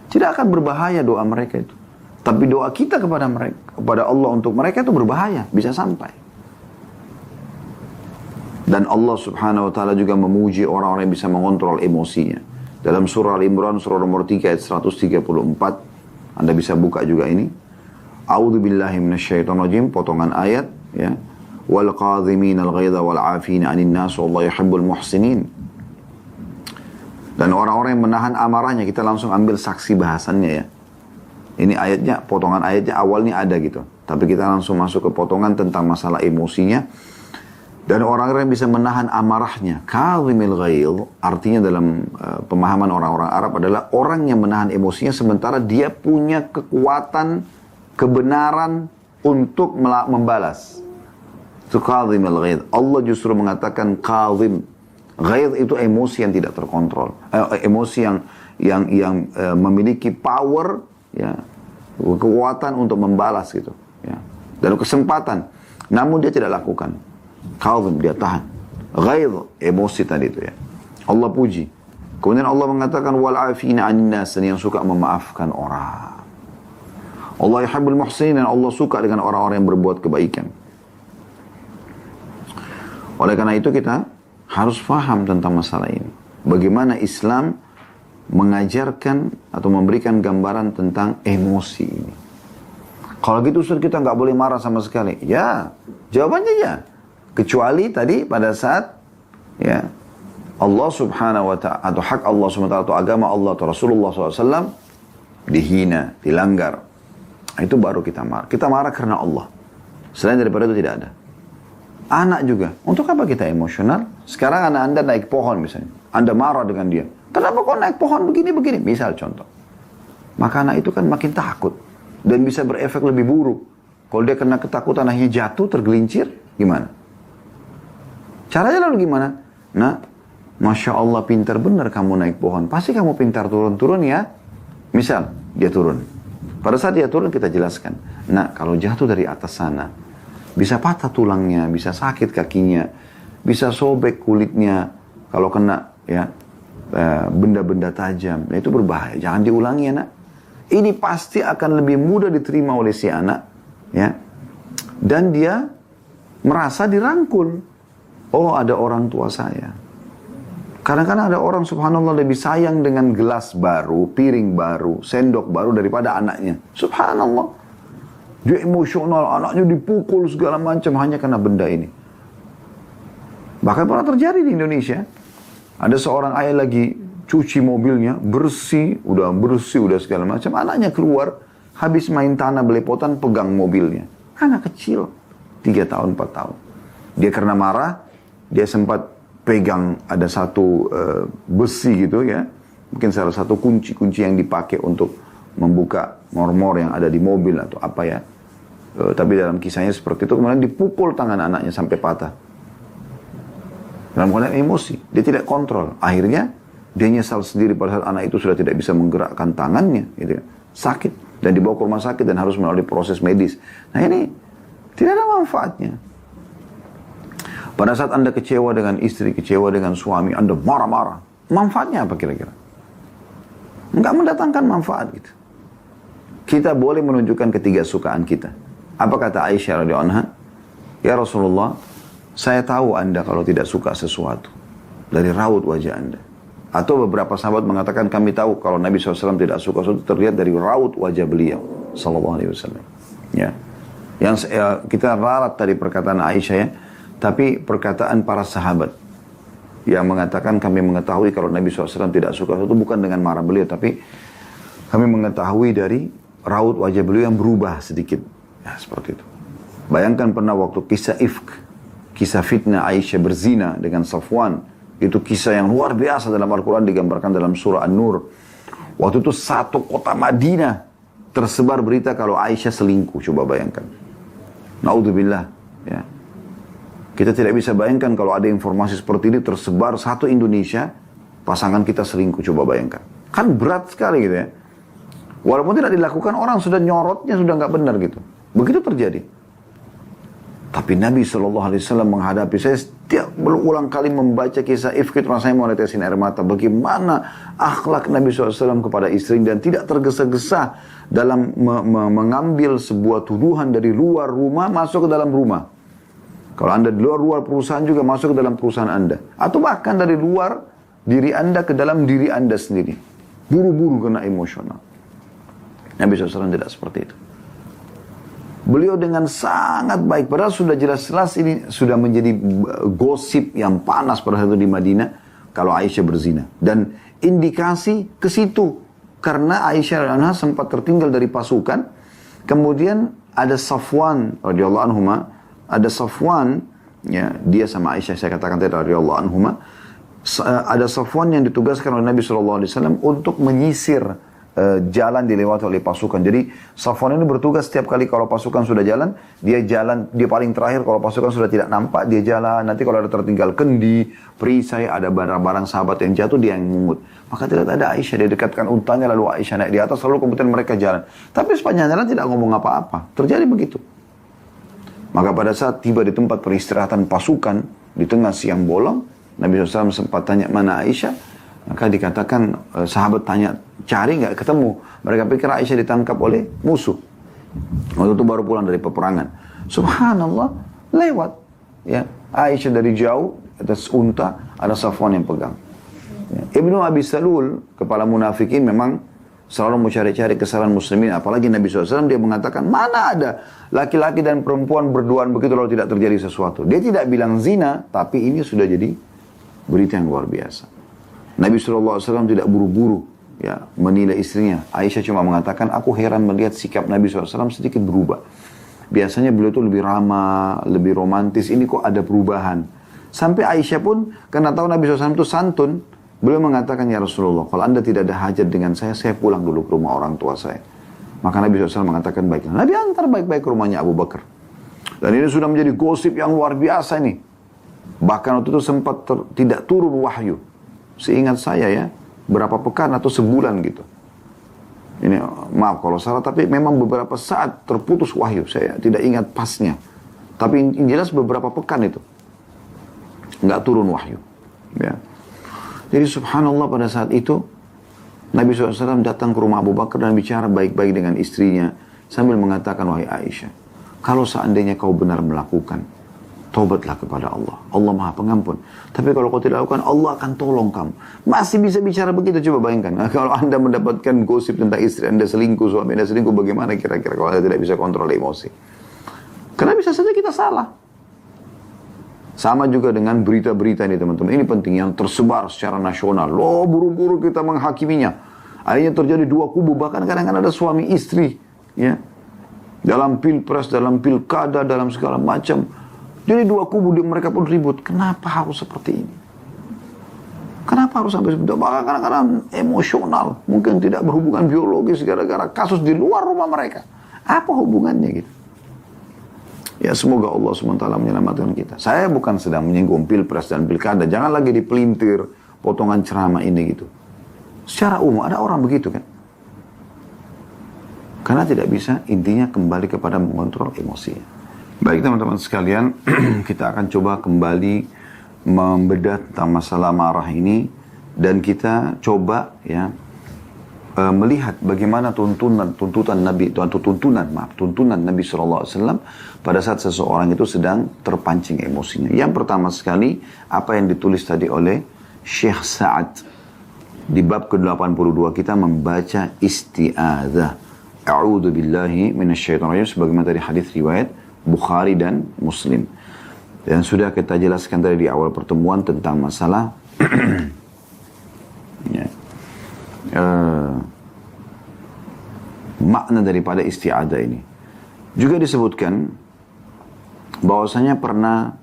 Tidak akan berbahaya doa mereka itu. Tapi doa kita kepada mereka, kepada Allah untuk mereka itu berbahaya, bisa sampai. Dan Allah Subhanahu wa taala juga memuji orang-orang yang bisa mengontrol emosinya. Dalam surah Al-Imran, surah nomor 3 ayat 134. Anda bisa buka juga ini. A'udzu billahi minasyaitonir rajim, potongan ayat ya. Wal qadhiminal ghaidha wal 'afina 'anil nas wallahu yuhibbul muhsinin. Dan orang-orang yang menahan amarahnya, kita langsung ambil saksi bahasannya ya. Ini ayatnya, potongan ayatnya awalnya ada gitu. Tapi kita langsung masuk ke potongan tentang masalah emosinya. Dan orang-orang yang bisa menahan amarahnya. Kadhimil ghaidh, artinya dalam pemahaman orang-orang Arab adalah orang yang menahan emosinya sementara dia punya kekuatan, kebenaran untuk membalas. Itu kadhimil ghaidh. Allah justru mengatakan kadhim. Ghaidh itu emosi yang tidak terkontrol. Emosi yang memiliki power, ya, kekuatan untuk membalas gitu. Ya. Dan kesempatan. Namun dia tidak lakukan. Kadhim, dia tahan. Ghaidh, emosi tadi itu ya. Allah puji. Kemudian Allah mengatakan wal afina 'anil nas, yang suka memaafkan orang. Allah yuhibbul muhsinin, dan Allah suka dengan orang-orang yang berbuat kebaikan. Oleh karena itu kita harus faham tentang masalah ini. Bagaimana Islam mengajarkan atau memberikan gambaran tentang emosi ini. Kalau gitu Ustaz, kita nggak boleh marah sama sekali. Ya, jawabannya ya. Kecuali tadi pada saat ya Allah subhanahu wa ta'ala atau hak Allah subhanahu wa ta'ala atau agama Allah atau Rasulullah SAW dihina, dilanggar. Itu baru kita marah. Kita marah karena Allah. Selain daripada itu tidak ada. Anak juga. Untuk apa kita emosional? Sekarang anak Anda naik pohon misalnya. Anda marah dengan dia. Kenapa kau naik pohon begini-begini? Misal contoh. Maka anak itu kan makin takut. Dan bisa berefek lebih buruk. Kalau dia kena ketakutan akhirnya jatuh, tergelincir, gimana? Caranya lalu gimana? Nah, Masya Allah pintar benar kamu naik pohon. Pasti kamu pintar turun-turun ya. Misal, dia turun. Pada saat dia turun kita jelaskan. Nah, kalau jatuh dari atas sana, bisa patah tulangnya, bisa sakit kakinya, bisa sobek kulitnya kalau kena ya benda-benda tajam. Nah, itu berbahaya. Jangan diulangi ya nak. Ini pasti akan lebih mudah diterima oleh si anak ya. Dan dia merasa dirangkul. Oh, ada orang tua saya. Kadang-kadang ada orang subhanallah lebih sayang dengan gelas baru, piring baru, sendok baru daripada anaknya. Subhanallah. Dia emosional, anaknya dipukul segala macam hanya karena benda ini. Bahkan pernah terjadi di Indonesia. Ada seorang ayah lagi cuci mobilnya, bersih udah segala macam. Anaknya keluar, habis main tanah belepotan, pegang mobilnya. Anak kecil, 3 tahun, 4 tahun. Dia karena marah, dia sempat pegang ada satu besi gitu ya. Mungkin salah satu kunci yang dipakai untuk membuka mor-mor yang ada di mobil atau apa ya. Tapi dalam kisahnya seperti itu, kemudian dipukul tangan anaknya sampai patah. Dalam keadaan emosi, dia tidak kontrol. Akhirnya dia nyesal sendiri pada saat anak itu sudah tidak bisa menggerakkan tangannya, gitu ya. Sakit dan dibawa ke rumah sakit dan harus melalui proses medis. Nah ini tidak ada manfaatnya. Pada saat Anda kecewa dengan istri, kecewa dengan suami, Anda marah-marah. Manfaatnya apa kira-kira? Enggak mendatangkan manfaat gitu. Kita boleh menunjukkan ketidaksukaan kita. Apa kata Aisyah radhiyallahu anha? Ya Rasulullah, saya tahu Anda kalau tidak suka sesuatu dari raut wajah Anda. Atau beberapa sahabat mengatakan kami tahu kalau Nabi SAW tidak suka sesuatu terlihat dari raut wajah beliau sallallahu alaihi wasallam. Ya. Yang kita ralat tadi perkataan Aisyah ya, tapi perkataan para sahabat yang mengatakan kami mengetahui kalau Nabi SAW tidak suka sesuatu bukan dengan marah beliau, tapi kami mengetahui dari raut wajah beliau yang berubah sedikit. Ya, seperti itu. Bayangkan pernah waktu kisah ifk, kisah fitnah Aisyah berzina dengan Safwan. Itu kisah yang luar biasa dalam Al-Quran digambarkan dalam surah An-Nur. Waktu itu satu kota Madinah tersebar berita kalau Aisyah selingkuh. Coba bayangkan. Naudzubillah. Ya. Kita tidak bisa bayangkan kalau ada informasi seperti ini tersebar satu Indonesia, pasangan kita selingkuh. Coba bayangkan. Kan berat sekali gitu ya. Walaupun tidak dilakukan, orang sudah nyorotnya, sudah nggak benar gitu. Begitu terjadi. Tapi Nabi SAW menghadapi, saya setiap berulang kali membaca kisah ifk itu rasanya mau netesin air mata. Bagaimana akhlak Nabi SAW kepada istri dan tidak tergesa-gesa dalam mengambil sebuah tuduhan dari luar rumah masuk ke dalam rumah. Kalau Anda di luar perusahaan juga masuk ke dalam perusahaan Anda. Atau bahkan dari luar diri anda ke dalam diri anda sendiri. Buru-buru kena emosional. Nabi SAW tidak seperti itu. Beliau dengan sangat baik, padahal sudah jelas-jelas ini sudah menjadi gosip yang panas pada saat itu di Madinah, kalau Aisyah berzina. Dan indikasi ke situ, karena Aisyah radhiyallahu anha sempat tertinggal dari pasukan, kemudian ada Safwan radhiyallahu anhuma, ada Safwan, ya, dia sama Aisyah, saya katakan tadi radhiyallahu anhuma, ada Safwan yang ditugaskan oleh Nabi SAW untuk menyisir jalan dilewati oleh pasukan. Jadi Safwan ini bertugas setiap kali kalau pasukan sudah jalan, dia paling terakhir. Kalau pasukan sudah tidak nampak, dia jalan. Nanti kalau ada tertinggal kendi, perisai, ada barang-barang sahabat yang jatuh, dia yang mungut. Maka tidak ada Aisyah, dia dekatkan untanya, lalu Aisyah naik di atas, lalu kemudian mereka jalan. Tapi sepanjang jalan tidak ngomong apa-apa. Terjadi begitu. Maka pada saat tiba di tempat peristirahatan pasukan, di tengah siang bolong, Nabi SAW sempat tanya, mana Aisyah? Maka dikatakan, sahabat tanya, cari nggak ketemu. Mereka pikir Aisyah ditangkap oleh musuh. Waktu itu baru pulang dari peperangan. Subhanallah, lewat. Ya, Aisyah dari jauh, atas unta, ada Safwan yang pegang. Ya. Ibnu Abi Salul, kepala munafikin, memang selalu mencari-cari kesalahan muslimin. Apalagi Nabi SAW, dia mengatakan, mana ada laki-laki dan perempuan berduaan begitu lalu tidak terjadi sesuatu. Dia tidak bilang zina, tapi ini sudah jadi berita yang luar biasa. Nabi SAW tidak buru-buru ya, menilai istrinya. Aisyah cuma mengatakan, aku heran melihat sikap Nabi SAW sedikit berubah. Biasanya beliau itu lebih ramah, lebih romantis. Ini kok ada perubahan. Sampai Aisyah pun, karena tahu Nabi SAW itu santun, beliau mengatakan, ya Rasulullah, kalau anda tidak ada hajat dengan saya pulang dulu ke rumah orang tua saya. Maka Nabi SAW mengatakan, baiklah. Nabi antar baik-baik ke rumahnya Abu Bakar. Dan ini sudah menjadi gosip yang luar biasa nih. Bahkan waktu itu sempat tidak turun wahyu. Seingat saya ya, berapa pekan atau sebulan gitu. Ini maaf kalau salah, tapi memang beberapa saat terputus wahyu. Saya tidak ingat pasnya. Tapi yang jelas beberapa pekan itu. Nggak turun wahyu. Ya. Jadi subhanallah pada saat itu, Nabi SAW datang ke rumah Abu Bakar dan bicara baik-baik dengan istrinya. Sambil mengatakan, wahai Aisyah, kalau seandainya kau benar melakukan, taubatlah kepada Allah. Allah Maha Pengampun. Tapi kalau kau tidak lakukan, Allah akan tolong kamu. Masih bisa bicara begitu, coba bayangkan. Nah, kalau anda mendapatkan gosip tentang istri anda selingkuh, suami anda selingkuh, bagaimana kira-kira kalau anda tidak bisa kontrol emosi? Karena bisa saja kita salah. Sama juga dengan berita-berita ini teman-teman. Ini penting yang tersebar secara nasional. Loh, buru-buru kita menghakiminya. Akhirnya terjadi dua kubu, bahkan kadang-kadang ada suami istri. Ya, dalam pilpres, dalam pilkada, dalam segala macam. Jadi dua kubu mereka pun ribut. Kenapa harus seperti ini? Kenapa harus sampai seperti itu? Bahkan kadang-kadang emosional. Mungkin tidak berhubungan biologis gara-gara kasus di luar rumah mereka. Apa hubungannya gitu? Ya semoga Allah SWT menyelamatkan kita. Saya bukan sedang menyinggung pilpres dan pilkada. Jangan lagi dipelintir potongan ceramah ini gitu. Secara umum ada orang begitu kan. Karena tidak bisa, intinya kembali kepada mengontrol emosinya. Baik teman-teman sekalian, kita akan coba kembali membedah tentang masalah marah ini dan kita coba ya melihat bagaimana tuntunan Nabi SAW pada saat seseorang itu sedang terpancing emosinya. Yang pertama sekali apa yang ditulis tadi oleh Syekh Sa'ad di bab ke-82 kita membaca isti'adzah. A'udzu billahi minasyaitonir rajim sebagaimana tadi hadis riwayat Bukhari dan Muslim. Dan sudah kita jelaskan tadi di awal pertemuan tentang masalah ya, makna daripada isti'adzah ini. Juga disebutkan bahwasanya pernah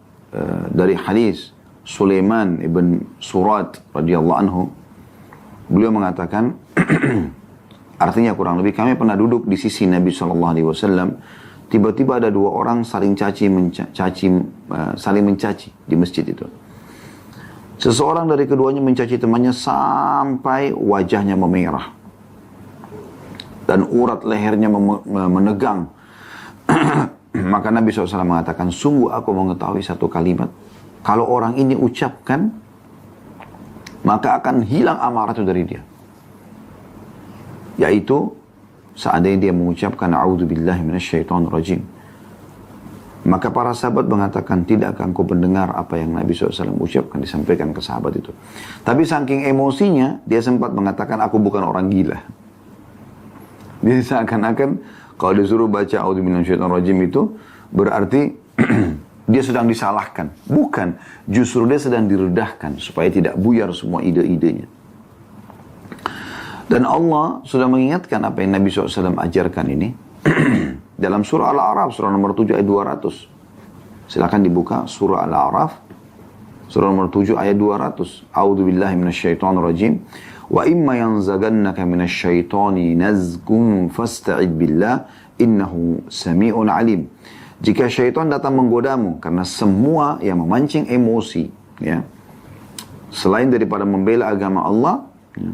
dari hadis Sulaiman ibn Surat radhiyallahu anhu, beliau mengatakan artinya kurang lebih kami pernah duduk di sisi Nabi SAW. Tiba-tiba ada dua orang saling mencaci di masjid itu. Seseorang dari keduanya mencaci temannya sampai wajahnya memerah. Dan urat lehernya menegang. Maka Nabi SAW mengatakan, sungguh aku mengetahui satu kalimat. Kalau orang ini ucapkan, maka akan hilang amarah itu dari dia. Yaitu, seandainya dia mengucapkan a'udzubillahi minasyaitonir rajim. Maka para sahabat mengatakan, tidakkah engkau mendengar apa yang Nabi SAW ucapkan, disampaikan ke sahabat itu. Tapi saking emosinya, dia sempat mengatakan, aku bukan orang gila. Jadi seakan-akan, kalau disuruh baca A'udzubillahi minasyaitonir rajim itu, berarti dia sedang disalahkan. Bukan, justru dia sedang diredahkan, supaya tidak buyar semua ide-idenya. Dan Allah sudah mengingatkan apa yang Nabi SAW ajarkan ini. Dalam surah Al-A'raf, surah nomor 7 ayat 200. Silakan dibuka surah Al-A'raf, surah nomor 7 ayat 200. A'udzubillahi minasyaitonir rajim. Wa imma yanzagannaka minasyaitani nazgun fasta'id billah innahu sami'un alim. Jika syaitan datang menggodamu, karena semua yang memancing emosi, ya, selain daripada membela agama Allah, ya,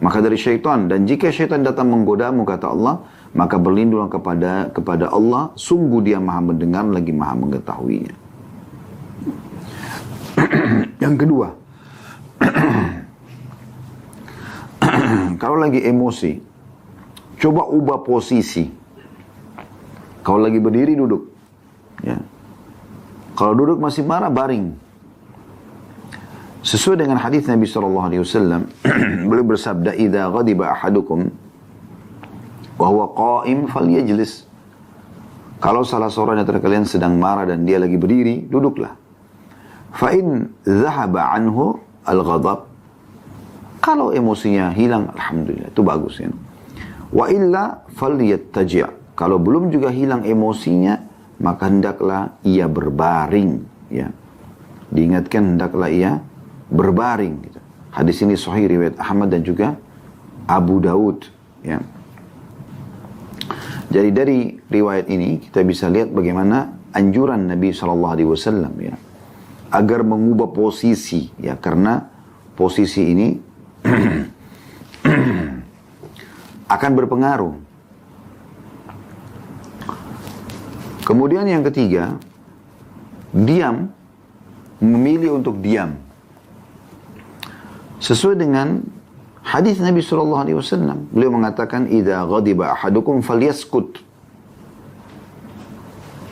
maka dari syaitan. Dan jika syaitan datang menggodamu, kata Allah, maka berlindunglah kepada Allah, sungguh dia maha mendengar lagi maha mengetahuinya. Yang kedua, kalau lagi emosi, coba ubah posisi. Kalau lagi berdiri, duduk. Ya. Kalau duduk masih marah, baring. Sesuai dengan hadis Nabi SAW, beliau bersabda, "Idza ghadiba ahadukum wa huwa qa'im falyajlis." Kalau salah seorang dari kalian sedang marah dan dia lagi berdiri, duduklah. Fa in dhahaba anhu al-ghadab. Kalau emosinya hilang, alhamdulillah, itu bagus ya. Wa illa falyattaji'. Kalau belum juga hilang emosinya, maka hendaklah ia berbaring, ya. Diingatkan hendaklah ia berbaring, gitu. Hadis ini sahih riwayat Ahmad dan juga Abu Daud, ya. Jadi dari riwayat ini kita bisa lihat bagaimana anjuran Nabi SAW, ya, agar mengubah posisi, ya, karena posisi ini akan berpengaruh. Kemudian yang ketiga, diam, memilih untuk diam. Sesuai dengan hadis Nabi SAW, beliau mengatakan, "Idza ghadiba ahadukum falyaskut."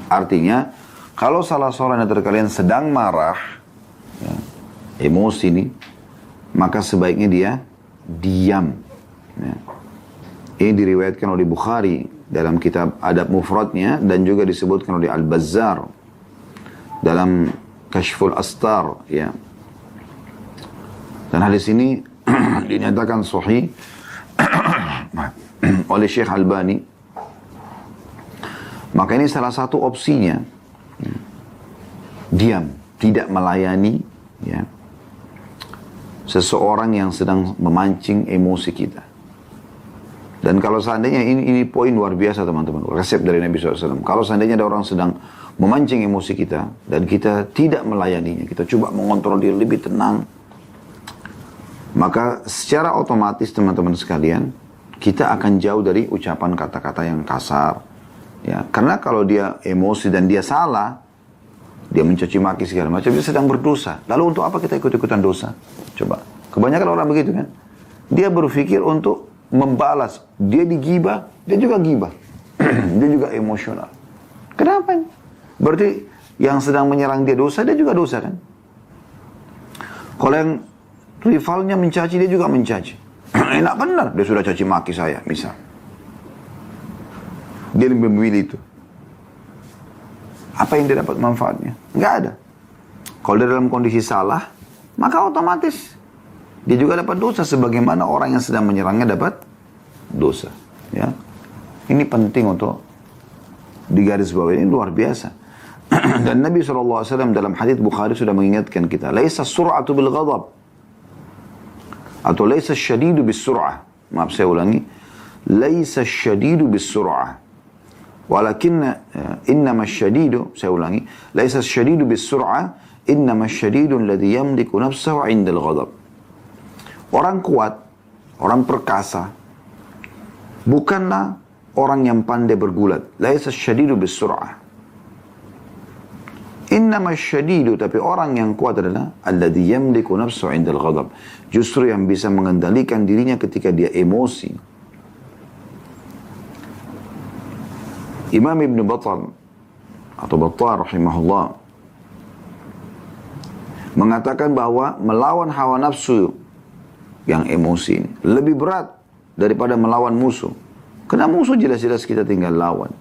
Artinya, kalau salah seorang dari kalian sedang marah, ya, emosi ini, maka sebaiknya dia diam. Ya. Ini diriwayatkan oleh Bukhari dalam kitab Adab Mufradnya dan juga disebutkan oleh Al-Bazzar dalam Kashful Astar, ya. Dan hadis ini dinyatakan sahih oleh Syekh Albani. Maka ini salah satu opsinya, ya, diam, tidak melayani, ya, seseorang yang sedang memancing emosi kita. Dan kalau seandainya ini poin luar biasa teman-teman, resep dari Nabi SAW. Kalau seandainya ada orang sedang memancing emosi kita dan kita tidak melayaninya, kita coba mengontrol diri lebih tenang, maka secara otomatis teman-teman sekalian, kita akan jauh dari ucapan kata-kata yang kasar. Ya, karena kalau dia emosi dan dia salah, dia mencaci maki segala macam, dia sedang berdosa. Lalu untuk apa kita ikut-ikutan dosa? Coba. Kebanyakan orang begitu kan. Dia berpikir untuk membalas. Dia digibah, dia juga gibah. Dia juga emosional. Kenapa? Berarti yang sedang menyerang dia dosa, dia juga dosa kan? Kalau yang rivalnya mencaci, dia juga mencaci. Enak benar, dia sudah caci maki saya, misal. Dia lebih memilih itu. Apa yang dia dapat manfaatnya? Nggak ada. Kalau dia dalam kondisi salah, maka otomatis dia juga dapat dosa sebagaimana orang yang sedang menyerangnya dapat dosa. Ya, ini penting untuk digarisbawahi, ini luar biasa. Dan Nabi SAW dalam hadits Bukhari sudah mengingatkan kita, laisa sur'atu bil ghadab, atau laisa syadidu bis sur'ah. Maaf saya ulangi, laisa syadidu bis sur'ah, walakinna innama syadidu, saya ulangi, laisa syadidu bis sur'ah, innama syadidu alladhi yamliku nafsahu 'inda al-ghadab. Orang kuat, orang perkasa, bukanlah orang yang pandai bergulat. Laisa syadidu bis sur'ah. Innama syadidu, tapi orang yang kuat adalah alladhi yamliku nafsahu 'inda al-ghadab. Justru yang bisa mengendalikan dirinya ketika dia emosi. Imam Ibn Battal atau Battar rahimahullah mengatakan bahwa melawan hawa nafsu yang emosi ini lebih berat daripada melawan musuh. Karena musuh jelas-jelas kita tinggal lawan.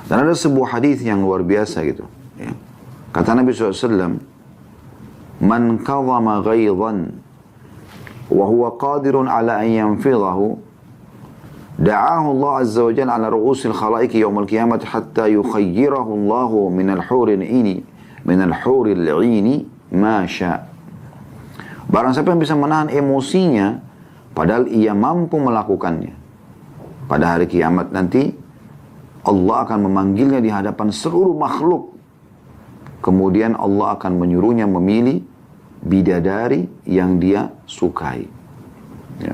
Dan ada sebuah hadis yang luar biasa gitu. Ya. Kata Nabi SAW, "Man kadhama ghaidhan wa huwa qadirun ala an yanfidhahu, da'ahu Allah azza wa jalla ala ru'usil khalaiq yawm al-qiyamah hatta yukhayyirahu Allah min al-huril 'ini ma syaa." Barang siapa yang bisa menahan emosinya padahal ia mampu melakukannya, pada hari kiamat nanti Allah akan memanggilnya di hadapan seluruh makhluk. Kemudian Allah akan menyuruhnya memilih bidadari yang dia sukai. Ya.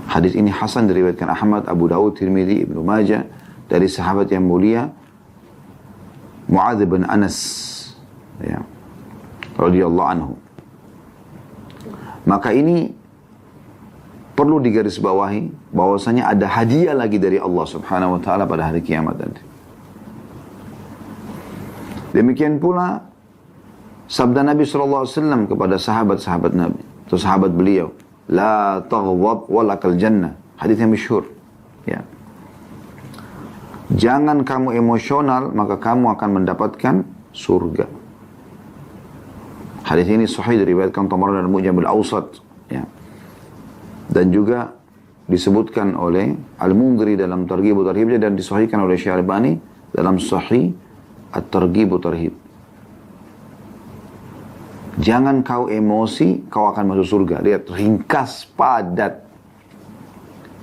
Hadis ini hasan diriwayatkan Ahmad, Abu Dawud, Tirmidzi, Ibnu Majah dari sahabat yang mulia Mu'adz bin Anas, ya, radhiyallahu anhu. Maka ini perlu digarisbawahi bahwasanya ada hadiah lagi dari Allah Subhanahu wa taala pada hari kiamat nanti. Demikian pula sabda Nabi sallallahu alaihi wasallam kepada sahabat-sahabat Nabi atau sahabat beliau, "La taghdab walakal jannah." Hadis yang masyhur. Ya. Jangan kamu emosional maka kamu akan mendapatkan surga. Hadis ini sahih diriwayatkan Tabarani dan Mu'jam al-Awsat, ya. Dan juga disebutkan oleh Al-Mundhiri dalam Targhib wa Tarhib dan disahihkan oleh Syekh Albani dalam Sahih At-Targhib wa Tarhib. Jangan kau emosi, kau akan masuk surga. Lihat, ringkas, padat.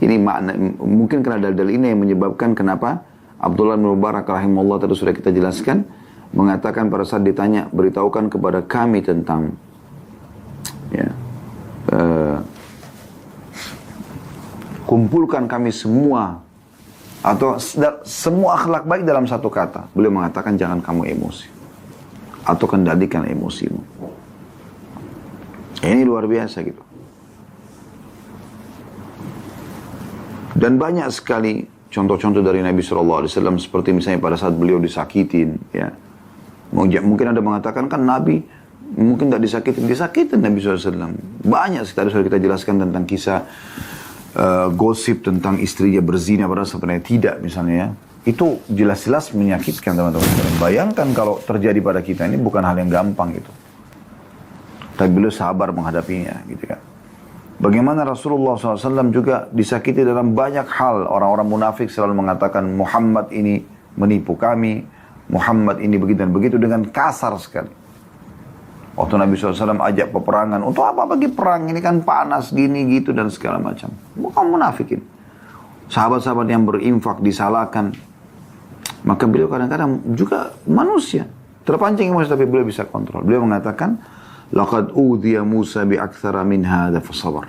Ini makna, mungkin karena dalil ini yang menyebabkan kenapa Abdullah bin Mubarak rahimahullah tadi sudah kita jelaskan, mengatakan pada saat ditanya, beritahukan kepada kami tentang ya, kumpulkan kami semua atau semua akhlak baik dalam satu kata. Beliau mengatakan jangan kamu emosi atau kendalikan emosimu. Ini luar biasa gitu. Dan banyak sekali contoh-contoh dari Nabi SAW seperti misalnya pada saat beliau disakitin, ya. Mungkin ada mengatakan kan Nabi mungkin tidak disakitin Nabi SAW. Banyak sekali sudah kita jelaskan tentang kisah gosip tentang istrinya berzina padahal sebenarnya tidak misalnya, ya. Itu jelas-jelas menyakitkan teman-teman. Bayangkan kalau terjadi pada kita, ini bukan hal yang gampang gitu. Tapi beliau sabar menghadapinya gitu kan. Bagaimana Rasulullah SAW juga disakiti dalam banyak hal. Orang-orang munafik selalu mengatakan Muhammad ini menipu kami, Muhammad ini begitu dan begitu dengan kasar sekali. Waktu Nabi SAW ajak peperangan, untuk apa bagi perang, ini kan panas gini gitu dan segala macam. Bukan munafikin. Sahabat-sahabat yang berinfak disalahkan. Maka beliau kadang-kadang juga manusia. Terpancing emosi tapi beliau bisa kontrol. Beliau mengatakan, "Laqad udhiya Musa bi'aktsara min hadza fasabar."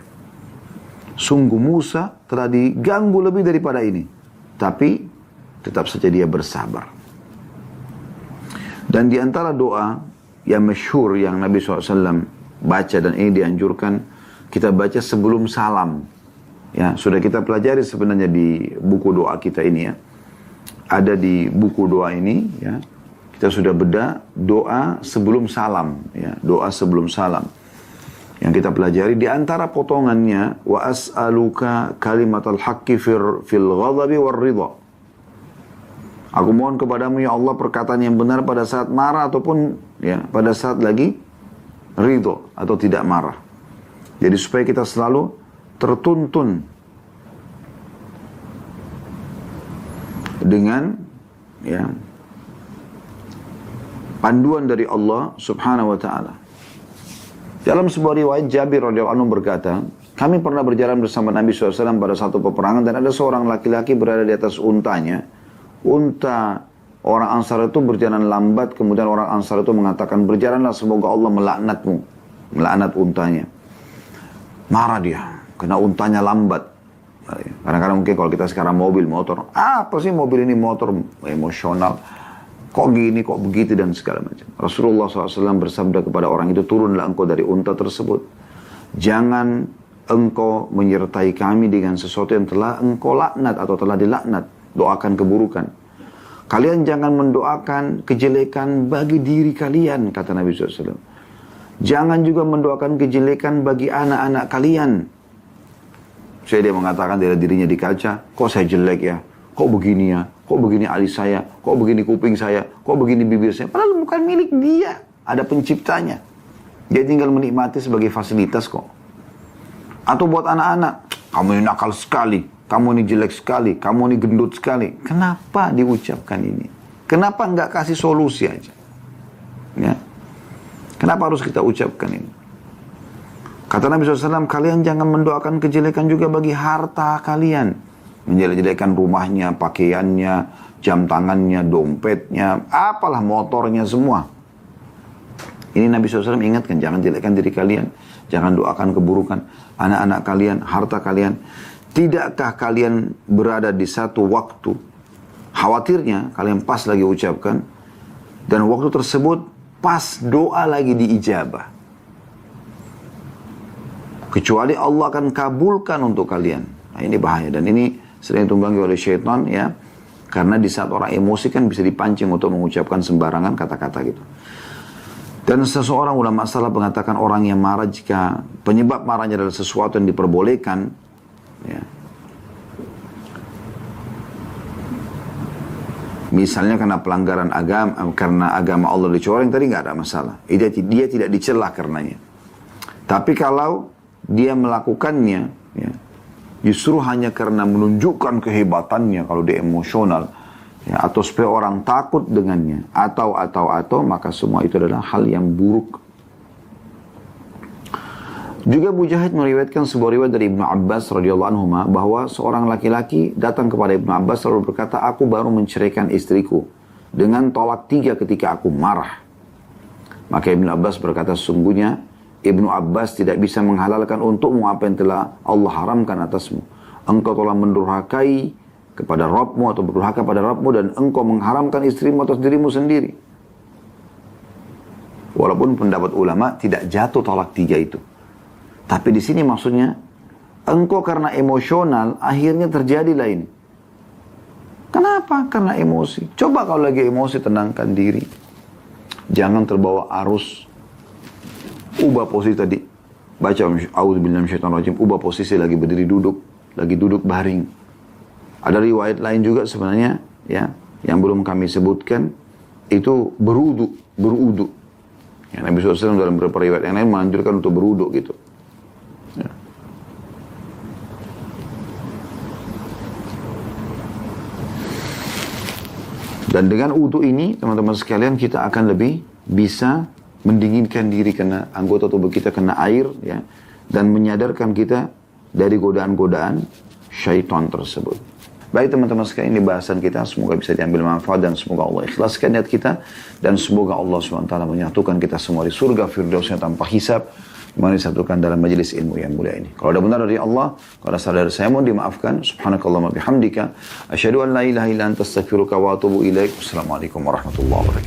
Sungguh Musa telah diganggu lebih daripada ini. Tapi tetap saja dia bersabar. Dan di antara doa yang masyhur yang Nabi SAW baca dan ini dianjurkan kita baca sebelum salam. Ya, sudah kita pelajari sebenarnya di buku doa kita ini, ya. Ada di buku doa ini, ya. Kita sudah bedah doa sebelum salam, ya, doa sebelum salam. Yang kita pelajari di antara potongannya, wa as'aluka kalimatal haqqi fil ghadabi war ridha. Aku mohon kepadamu ya Allah perkataan yang benar pada saat marah ataupun ya pada saat lagi ridho atau tidak marah. Jadi supaya kita selalu tertuntun dengan ya panduan dari Allah Subhanahu wa taala. Dalam sebuah riwayat Jabir radhiyallahu anhu berkata, kami pernah berjalan bersama Nabi SAW pada satu peperangan dan ada seorang laki-laki berada di atas untanya. Unta orang Ansar itu berjalan lambat, kemudian orang Ansar itu mengatakan, berjalanlah semoga Allah melaknatmu, melaknat untanya. Marah dia, karena untanya lambat. Kadang-kadang mungkin kalau kita sekarang mobil, motor, apa sih mobil ini motor, emosional, kok gini, kok begitu dan segala macam. Rasulullah SAW bersabda kepada orang itu, turunlah engkau dari unta tersebut. Jangan engkau menyertai kami dengan sesuatu yang telah engkau laknat atau telah dilaknat. Doakan keburukan. Kalian jangan mendoakan kejelekan bagi diri kalian, kata Nabi SAW. Jangan juga mendoakan kejelekan bagi anak-anak kalian. Saya dia mengatakan dari dirinya di kaca, kok saya jelek ya? Kok begini ya? Kok begini alis saya? Kok begini kuping saya? Kok begini bibir saya? Padahal bukan milik dia. Ada penciptanya. Dia tinggal menikmati sebagai fasilitas kok. Atau buat anak-anak, kamu ini nakal sekali, kamu ini jelek sekali, kamu ini gendut sekali. Kenapa diucapkan ini? Kenapa nggak kasih solusi aja? Ya. Kenapa harus kita ucapkan ini? Kata Nabi SAW, kalian jangan mendoakan kejelekan juga bagi harta kalian. Menjelek-jelekan rumahnya, pakaiannya, jam tangannya, dompetnya, apalah motornya semua. Ini Nabi SAW ingatkan, jangan jelekkan diri kalian. Jangan doakan keburukan anak-anak kalian, harta kalian. Tidakkah kalian berada di satu waktu, khawatirnya kalian pas lagi ucapkan, dan waktu tersebut pas doa lagi diijabah. Kecuali Allah akan kabulkan untuk kalian. Nah, ini bahaya, dan ini sering ditunggangi oleh syaitan ya. Karena di saat orang emosi kan bisa dipancing untuk mengucapkan sembarangan kata-kata gitu. Dan seseorang ulama salaf mengatakan orang yang marah jika penyebab marahnya adalah sesuatu yang diperbolehkan, ya. Misalnya karena pelanggaran agama, karena agama Allah dicoreng tadi nggak ada masalah. Dia tidak dicela karenanya. Tapi kalau dia melakukannya, ya, justru hanya karena menunjukkan kehebatannya kalau dia emosional, ya, atau supaya orang takut dengannya, atau, maka semua itu adalah hal yang buruk. Juga Mujahid meriwayatkan sebuah riwayat dari Ibnu Abbas radhiyallahu anhu bahwa seorang laki-laki datang kepada Ibnu Abbas lalu berkata, aku baru menceraikan istriku dengan tolak 3 ketika aku marah. Maka Ibnu Abbas berkata, sesungguhnya Ibnu Abbas tidak bisa menghalalkan untukmu apa yang telah Allah haramkan atasmu. Engkau telah mendurhakai kepada Rabbmu atau berdurhaka pada Rabbmu, dan engkau mengharamkan istrimu atas dirimu sendiri. Walaupun pendapat ulama tidak jatuh tolak 3 itu. Tapi di sini maksudnya, engkau karena emosional akhirnya terjadi lain. Kenapa? Karena emosi. Coba kalau lagi emosi tenangkan diri. Jangan terbawa arus. Ubah posisi tadi. Baca A'udzubillahi minasyaitonir rajim. Ubah posisi lagi berdiri duduk. Lagi duduk baring. Ada riwayat lain juga sebenarnya, ya, yang belum kami sebutkan, itu berudu. Ya, Nabi SAW dalam beberapa riwayat yang lain menganjurkan untuk berudu gitu. Ya. Dan dengan wudu ini, teman-teman sekalian, kita akan lebih bisa mendinginkan diri karena anggota tubuh kita kena air, ya, dan menyadarkan kita dari godaan-godaan syaitan tersebut. Baik teman-teman sekalian, ini bahasan kita, semoga bisa diambil manfaat dan semoga Allah ikhlaskan niat kita, dan semoga Allah SWT menyatukan kita semua di surga firdausnya tanpa hisab, dimana disatukan dalam majelis ilmu yang mulia ini. Kalau ada benar dari Allah, kalau ada salah dari saya mohon dimaafkan. Subhanakallahumma bihamdika asyhadu an la ilaha illa anta astaghfiruka wa atubu ilaik. Wassalamualaikum warahmatullahi wabarakatuh.